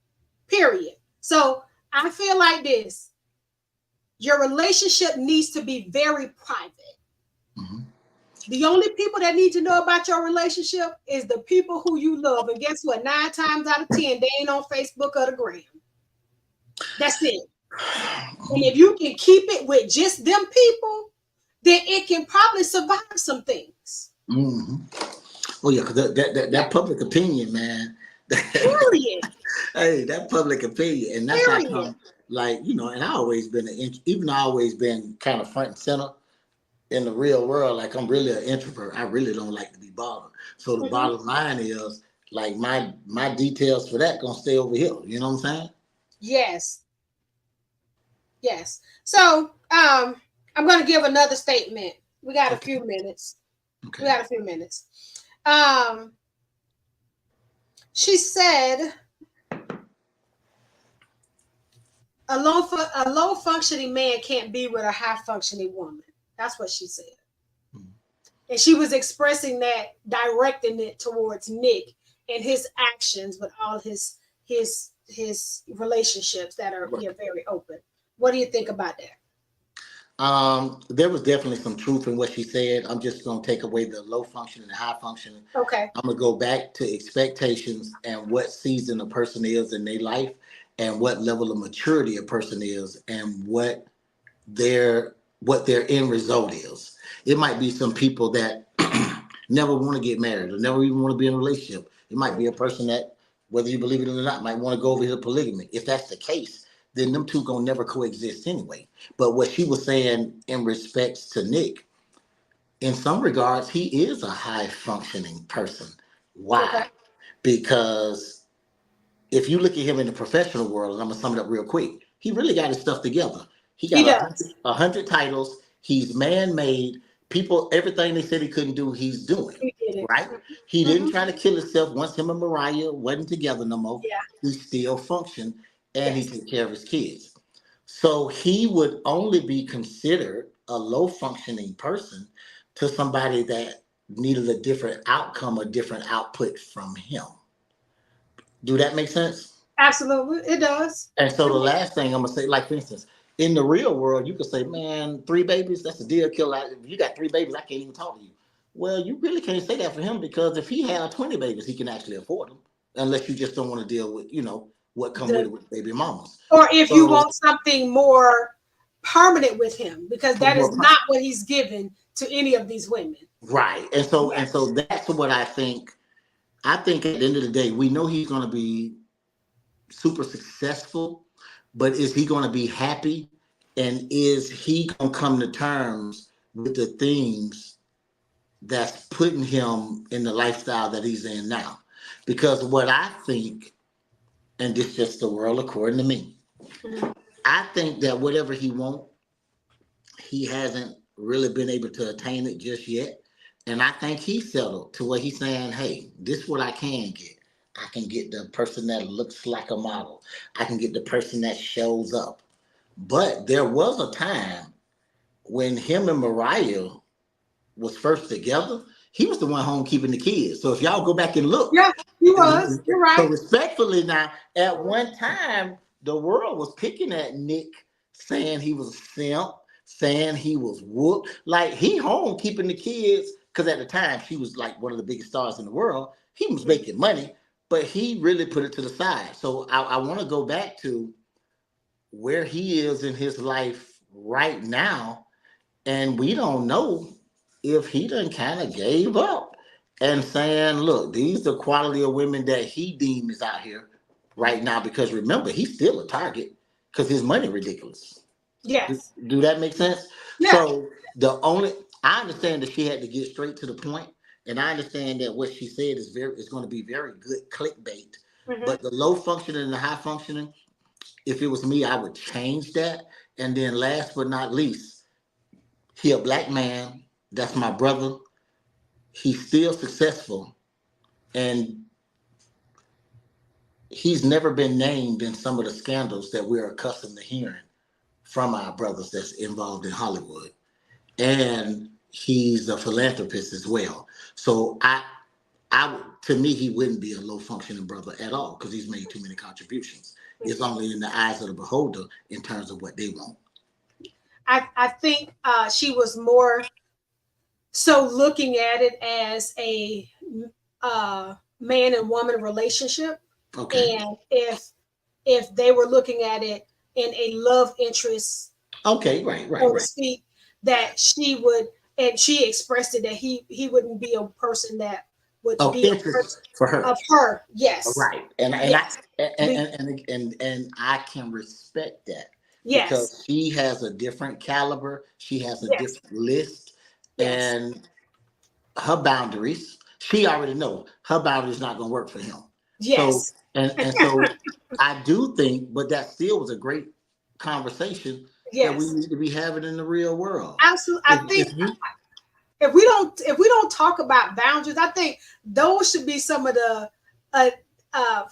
Period. So I feel like this. Your relationship needs to be very private. Mm-hmm. The only people that need to know about your relationship is the people who you love. And guess what? 9 times out of 10, they ain't on Facebook or the gram. That's it. And if you can keep it with just them people, then it can probably survive some things. Mm-hmm. Oh yeah, because that public opinion, man. Period. Hey, that public opinion, and that's how come, and I always been I always been kind of front and center in the real world. Like, I'm really an introvert. I really don't like to be bothered. So the bottom line is, like, my details for that gonna stay over here. You know what I'm saying? Yes. Yes. So I'm gonna give another statement. We got a few minutes. Okay. We got a few minutes. She said a low functioning man can't be with a high functioning woman. That's what she said. Mm-hmm. And she was expressing that, directing it towards Nick and his actions with all his relationships that are very open. What do you think about that? There was definitely some truth in what she said. I'm just going to take away the low functioning and high functioning. Okay. I'm going to go back to expectations and what season a person is in their life, and what level of maturity a person is, and what their end result is. It might be some people that never want to get married or never even want to be in a relationship. It might be a person that, whether you believe it or not, might want to go over here to polygamy. If that's the case, then them two gonna never coexist anyway. But what she was saying in respects to Nick, in some regards, he is a high functioning person. Why? Okay. Because if you look at him in the professional world, and I'm gonna sum it up real quick, he really got his stuff together. He got 100 titles. He's man-made. People, everything they said he couldn't do, he's doing. Right? He didn't try to kill himself once him and Mariah wasn't together no more. Yeah. He still functioned, and he took care of his kids. So he would only be considered a low-functioning person to somebody that needed a different outcome, a different output from him. Do that make sense? Absolutely, it does. And so the last thing I'm gonna say, like, for instance, in the real world, you could say, man, 3 babies, that's a deal killer. If you got 3 babies, I can't even talk to you. Well, you really can't say that for him, because if he had 20 babies, he can actually afford them, unless you just don't want to deal with, what come with baby mamas. Or if you want something more permanent with him, because that is not what he's given to any of these women. Right. And so that's what I think. I think at the end of the day, we know he's going to be super successful, but is he going to be happy? And is he going to come to terms with the things that's putting him in the lifestyle that he's in now? Because what I think, and this is just the world according to me, I think that whatever he wants, he hasn't really been able to attain it just yet. And I think he's settled to where he's saying, hey, this is what I can get. I can get the person that looks like a model. I can get the person that shows up. But there was a time when him and Mariah was first together, he was the one home keeping the kids. So if y'all go back and look, Yeah, he was. You're right. so respectfully now, at one time, the world was picking at Nick, saying he was a simp, saying he was whooped. Like he home keeping the kids, because at the time she was like one of the biggest stars in the world. He was making money, but he really put it to the side. So I want to go back to where he is in his life right now, and we don't know if he done kind of gave up and saying, look, these are quality of women that he deems is out here right now. Because remember, he's still a target because his money ridiculous. Yes. Do that make sense? Yeah. So I understand that she had to get straight to the point, and I understand that what she said is going to be very good clickbait. Mhm. But the low functioning and the high functioning, if it was me, I would change that. And then last but not least, he a black man. That's my brother. He's still successful, and he's never been named in some of the scandals that we're accustomed to hearing from our brothers that's involved in Hollywood. And he's a philanthropist as well. So to me, he wouldn't be a low functioning brother at all because he's made too many contributions. It's only in the eyes of the beholder in terms of what they want. I think she was more so looking at it as a man and woman relationship. Okay. And if they were looking at it in a love interest, okay, right, so to speak, that she would, and she expressed it that he wouldn't be a person that would be a person for her. Of her, yes. Right. Yes. And I can respect that. Yes. Because she has a different caliber, she has a Yes. different list, Yes. and her boundaries, she already knows her boundaries not gonna work for him. Yes. So so I do think, but that still was a great conversation that we need to be having in the real world. Absolutely. I think if we don't talk about boundaries, I think those should be some of the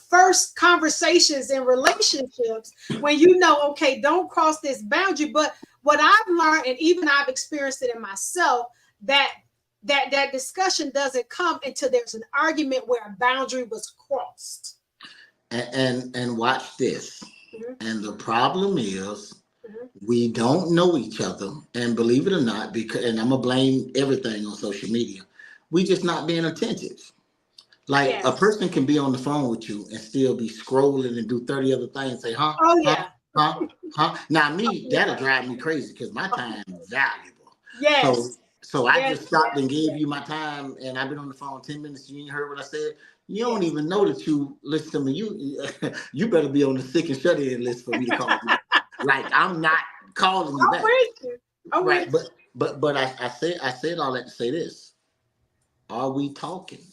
first conversations in relationships when you know, okay, don't cross this boundary. But what I've learned, and even I've experienced it in myself, that discussion doesn't come until there's an argument where a boundary was crossed. And watch this. Mm-hmm. And the problem is, we don't know each other, and believe it or not, and I'm gonna blame everything on social media. We just not being attentive. Like a person can be on the phone with you and still be scrolling and do 30 other things. Say, huh? Oh yeah. Huh? Now me, that'll drive me crazy because my time is valuable. Yes. So I just stopped and gave you my time, and I've been on the phone 10 minutes. You ain't heard what I said. You don't even know that you listen to me. You better be on the sick and shut in list for me to call you. Like I'm not calling you back. Right. But I said all that to say this. Are we talking?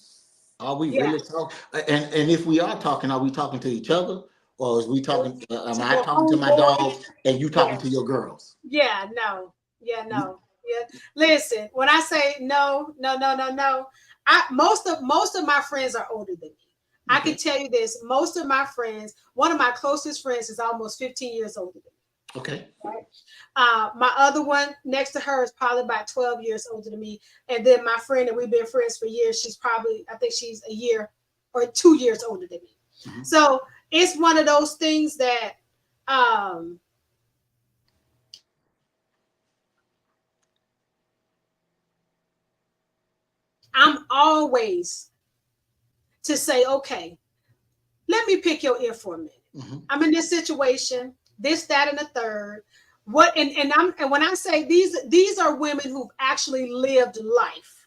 Are we really talking? And if we are talking, are we talking to each other? Or is we talking, am I talking to my dogs and you talking to your girls? Yeah, no. Yeah, no. Yeah. Listen, when I say no, most of my friends are older than me. Okay. I can tell you this, most of my friends, one of my closest friends is almost 15 years older than me. Okay. Right? My other one next to her is probably about 12 years older than me. And then my friend, and we've been friends for years, I think she's a year or 2 years older than me. Mm-hmm. So it's one of those things that I'm always to say, okay, let me pick your ear for a minute. Mm-hmm. I'm in this situation, this, that, and the third. What and when I say these are women who've actually lived life.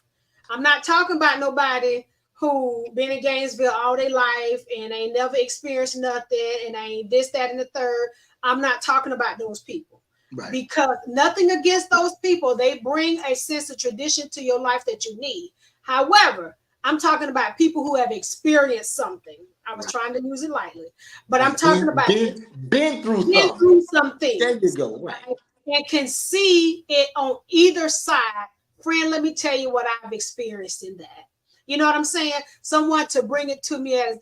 I'm not talking about nobody who been in Gainesville all their life and ain't never experienced nothing and ain't this, that, and the third. I'm not talking about those people. Right. Because nothing against those people. They bring a sense of tradition to your life that you need. However, I'm talking about people who have experienced something. I was trying to use it lightly, but I'm talking about been through something. There you go. Right. And can see it on either side. Friend, let me tell you what I've experienced in that. You know what I'm saying? Someone to bring it to me as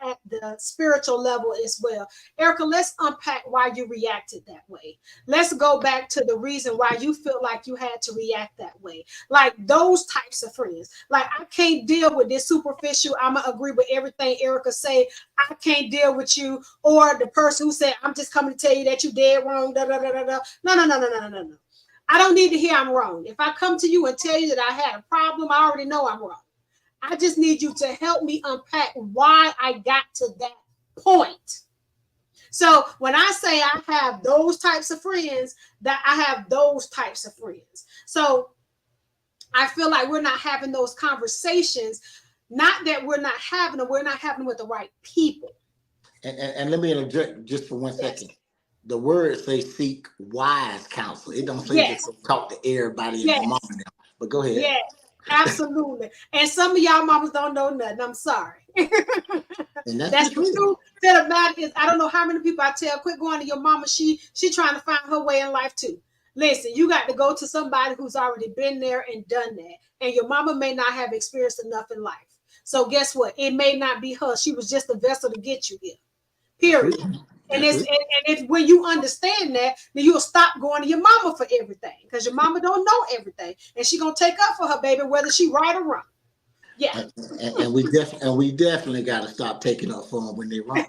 at the spiritual level as well. Erica, let's unpack why you reacted that way. Let's go back to the reason why you feel like you had to react that way. Like those types of friends. Like, I can't deal with this superficial, I'm gonna agree with everything Erica say. I can't deal with you, or the person who said, I'm just coming to tell you that you dead wrong. Da, da, da, da, da. No, no, no, no, no, no, no. I don't need to hear I'm wrong. If I come to you and tell you that I had a problem, I already know I'm wrong. I just need you to help me unpack why I got to that point. So when I say I have those types of friends, that I have those types of friends. So I feel like we're not having those conversations, not that we're not having them, we're not having them with the right people. And let me interject just for 1 second. Yes. The word say seek wise counsel. It don't say Yes. just talk to everybody and your Yes. mom now. But go ahead. Yes. Absolutely. And some of y'all mamas don't know nothing. I'm sorry. And That's the the truth. The matter is, I don't know how many people I tell, quit going to your mama. She trying to find her way in life too. Listen, you got to go to somebody who's already been there and done that. And your mama may not have experienced enough in life. So guess what? It may not be her. She was just a vessel to get you here. Period. And it's when you understand that, then you'll stop going to your mama for everything, because your mama don't know everything, and she gonna take up for her baby whether she right or wrong. Yeah. And we definitely got to stop taking up for them when they wrong.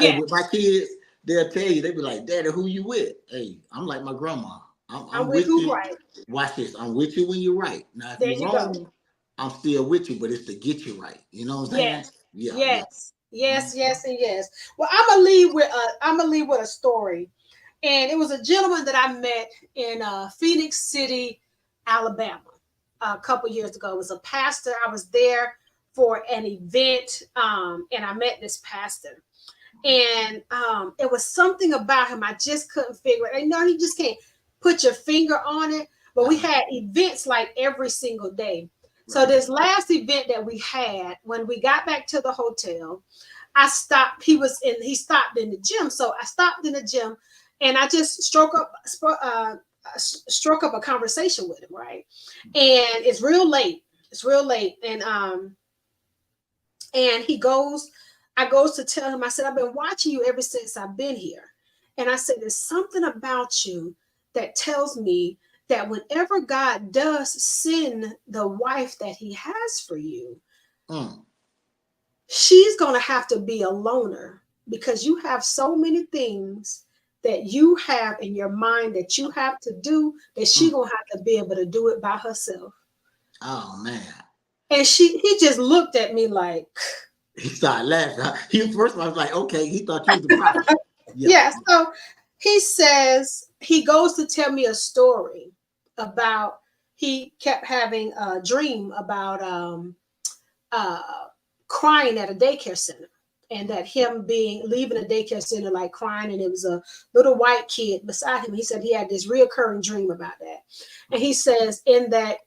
Yeah. With my kids, they'll tell you, they be like, "Daddy, who you with?" Hey, I'm like my grandma. I'm with with who you. right. Watch this. I'm with you when you're right. Now, if There you're you go. wrong, I'm still with you, but it's to get you right. You know what I'm saying? Yes. Yeah. Yes. Yes. Yes. And yes. Well, I'm gonna leave with a story, and it was a gentleman that I met in Phoenix City, Alabama, a couple years ago. It was a pastor. I was there for an event, and I met this pastor, and it was something about him I just couldn't figure it. You you just can't put your finger on it. But we had events like every single day. So this last event that we had, when we got back to the hotel, I stopped. He stopped in the gym. So I stopped in the gym, and I just struck up a conversation with him, right? And it's real late. It's real late. And I goes to tell him, I said, I've been watching you ever since I've been here. And I said, there's something about you that tells me that whenever God does send the wife that he has for you, she's going to have to be a loner, because you have so many things that you have in your mind that you have to do, that she's going to have to be able to do it by herself. Oh, man. And he just looked at me like, he started laughing. He first of all was like, okay, he thought you was the problem. Yeah. So he says, he goes to tell me a story about, he kept having a dream about crying at a daycare center, and that him leaving a daycare center like crying, and it was a little white kid beside him. He said he had this reoccurring dream about that. And he says in that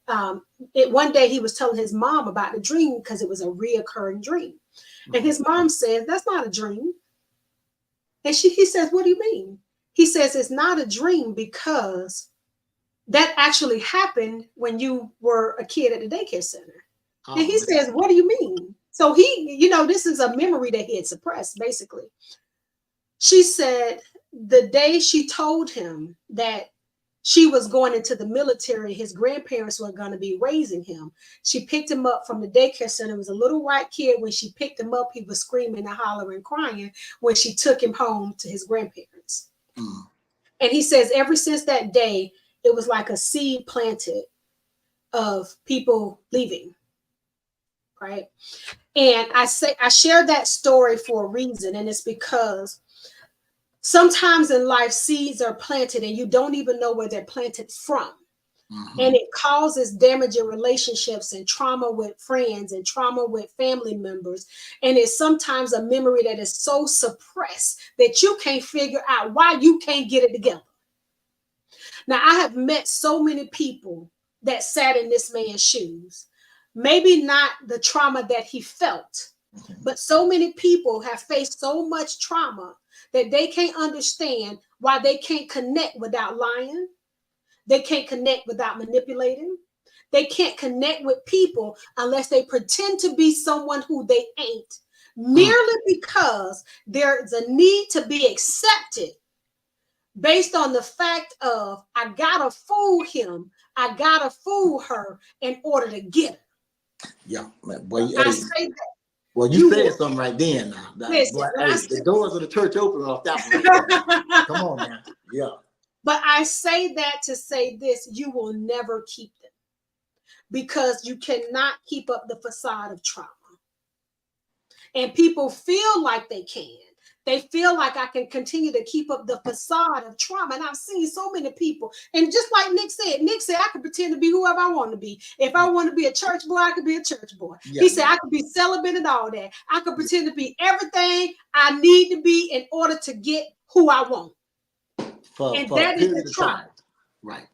one day he was telling his mom about the dream because it was a reoccurring dream. And his mom says, that's not a dream. And he says, what do you mean? He says, it's not a dream because that actually happened when you were a kid at the daycare center. And he says, what do you mean? So this is a memory that he had suppressed, basically. She said the day she told him that she was going into the military, his grandparents were going to be raising him, she picked him up from the daycare center. It was a little white kid. When she picked him up, he was screaming and hollering, crying when she took him home to his grandparents. And he says ever since that day, it was like a seed planted of people leaving. Right. And I share that story for a reason. And it's because sometimes in life, seeds are planted and you don't even know where they're planted from. And it causes damage in relationships and trauma with friends and trauma with family members. And it's sometimes a memory that is so suppressed that you can't figure out why you can't get it together. Now, I have met so many people that sat in this man's shoes. Maybe not the trauma that he felt, but so many people have faced so much trauma that they can't understand why they can't connect without lying. They can't connect without manipulating. They can't connect with people unless they pretend to be someone who they ain't, merely because there's a need to be accepted based on the fact of I gotta fool him, I gotta fool her in order to get her. Yeah, man, boy. I Hey, say that. well, you said something right then. Now, Listen, boy, when hey, I the say, doors of the church open off that one right there. Come on now. Yeah. but I say that to say this: you will never keep them because you cannot keep up the facade of trauma. And people feel like they can. They feel like I can continue to keep up the facade of trauma. And I've seen so many people. And just like Nick said I could pretend to be whoever I want to be. If I want to be a church boy, I could be a church boy. Yeah, He said I could be celibate and all that. I could pretend to be everything I need to be in order to get who I want. for And a that is period the of trauma. time. Right.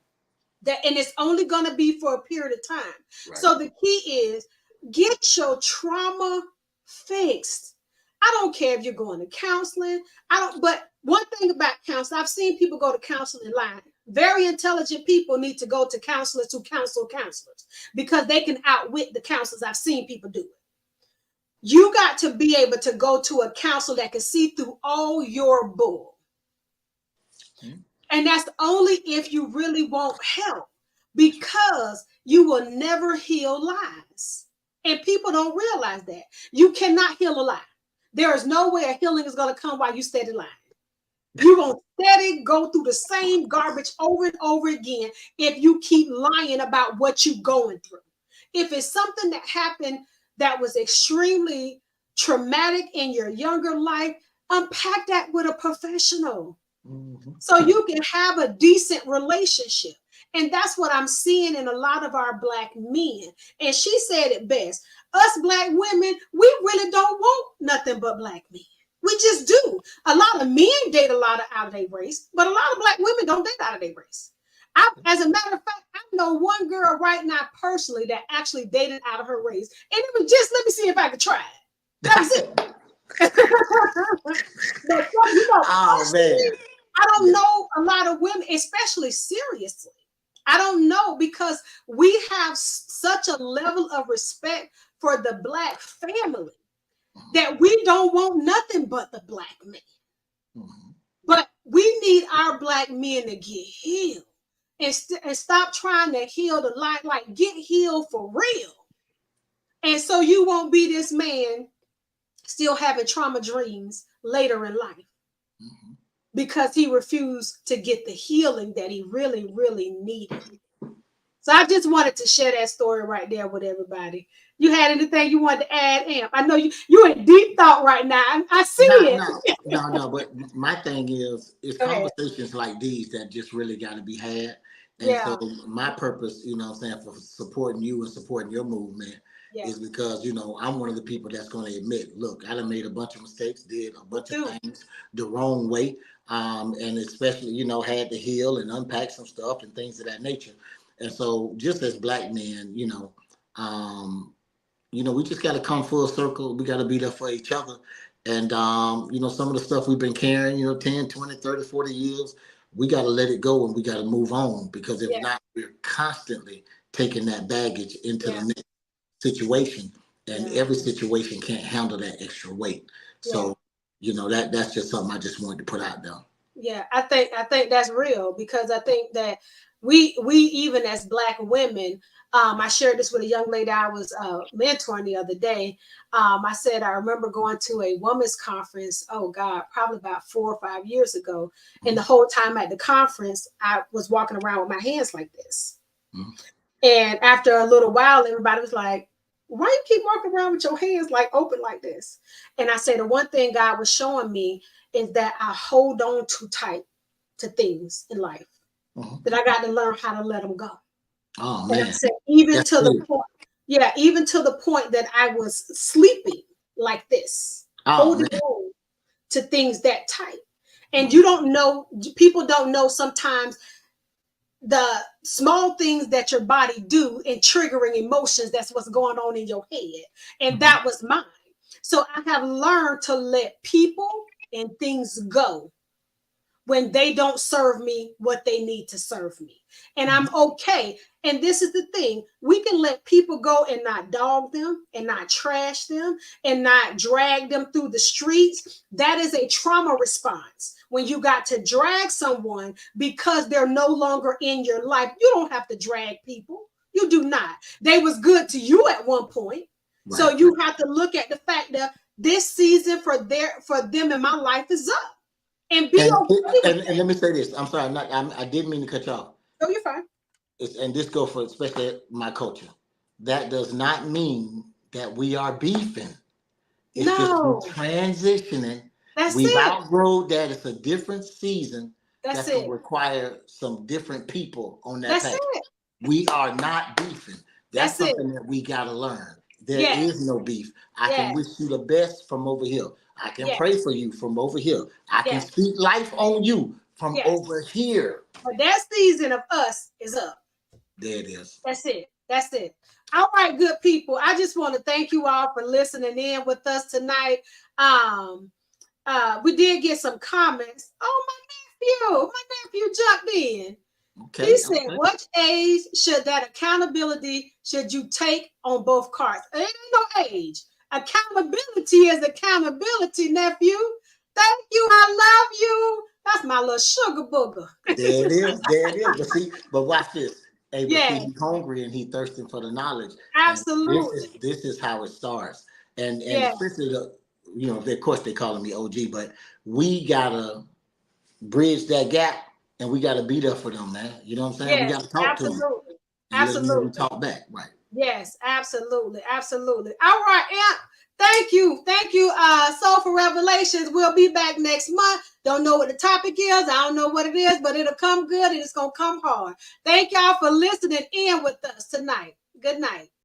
And it's only going to be for a period of time. Right. So the key is get your trauma fixed. I don't care if you're going to counseling. But one thing about counseling, I've seen people go to counseling line. Very intelligent people need to go to counselors who counsel counselors because they can outwit the counselors. I've seen people do it. You got to be able to go to a counselor that can see through all your bull. And that's only if you really want help, because you will never heal lies. And people don't realize that. You cannot heal a lie. There is no way a healing is going to come while you steady lying. You're going to steady go through the same garbage over and over again if you keep lying about what you're going through. If it's something that happened that was extremely traumatic in your younger life, unpack that with a professional. Mm-hmm. So you can have a decent relationship. And that's what I'm seeing in a lot of our Black men. And she said it best. Us Black women, we really don't want nothing but Black men. We just do. A lot of men date a lot of out of their race, but a lot of Black women don't date out of their race. As a matter of fact, I know one girl right now personally that actually dated out of her race. And it was just, let me see if I could try it. That was it. But, oh, man. I don't know a lot of women, especially seriously. I don't know, because we have such a level of respect for the Black family that we don't want nothing but the Black men. Mm-hmm. But we need our Black men to get healed and stop trying to heal the life, like get healed for real. And so you won't be this man still having trauma dreams later in life. Mm-hmm. Because he refused to get the healing that he really, really needed. So I just wanted to share that story right there with everybody. You had anything you wanted to add, Amp? I know you're in deep thought right now. I see it. No. But my thing is, it's conversations like these that just really got to be had. And so my purpose, you know what I'm saying, for supporting you and supporting your movement is because, you know, I'm one of the people that's going to admit, look, I done made a bunch of mistakes, did a bunch of things the wrong way. And especially, you know, had to heal and unpack some stuff and things of that nature. And so just as Black men, you know, we just got to come full circle. We got to be there for each other. And, you know, some of the stuff we've been carrying, you know, 10, 20, 30, 40 years, we got to let it go and we got to move on, because if not, we're constantly taking that baggage into the next situation, and every situation can't handle that extra weight. So, you know, that's just something I just wanted to put out there. Yeah, I think that's real, because I think that we even as Black women, I shared this with a young lady I was mentoring the other day. I said, I remember going to a women's conference, oh God, probably about 4 or 5 years ago. Mm-hmm. And the whole time at the conference, I was walking around with my hands like this. Mm-hmm. And after a little while, everybody was like, why you keep walking around with your hands like open like this? And I said, the one thing God was showing me is that I hold on too tight to things in life, that I got to learn how to let them go. Oh, man. And I said, even to the point that I was sleeping like this, holding on to things that tight. And you don't know, people don't know sometimes the small things that your body do and triggering emotions. That's what's going on in your head. And that was mine. So I have learned to let people and things go when they don't serve me what they need to serve me. And I'm okay. And this is the thing. We can let people go and not dog them and not trash them and not drag them through the streets. That is a trauma response. When you got to drag someone because they're no longer in your life, you don't have to drag people. You do not. They was good to you at one point. Right. So you have to look at the fact that this season for them in my life is up. And be okay. And let me say this. I'm sorry, I didn't mean to cut you off. No, you're fine. And this goes for especially my culture. That does not mean that we are beefing. It's just transitioning. We've outgrown that. It's a different season. That's going to require some different people on that path. We are not beefing. That's something that we got to learn. There is no beef. I can wish you the best from over here. I can pray for you from over here. I can speak life on you from over here. But that season of us is up. There it is. That's it. That's it. All right, good people. I just want to thank you all for listening in with us tonight. We did get some comments. Oh, my nephew jumped in. Okay, he said, what age should you take on both cards? There ain't no age. Accountability is accountability, nephew. Thank you. I love you. That's my little sugar booger. There it is. There it is. But watch this. Hey, he's hungry and he's thirsting for the knowledge. Absolutely. This is how it starts. And especially of course they calling me OG, but we gotta bridge that gap and we gotta be there for them, man. You know what I'm saying? Yes, we gotta talk to them. Absolutely. We talk back, right? Yes, absolutely. Absolutely. All right, Aunt. Thank you. Soulful Revelations. We'll be back next month. Don't know what the topic is. I don't know what it is, but it'll come good and it's going to come hard. Thank y'all for listening in with us tonight. Good night.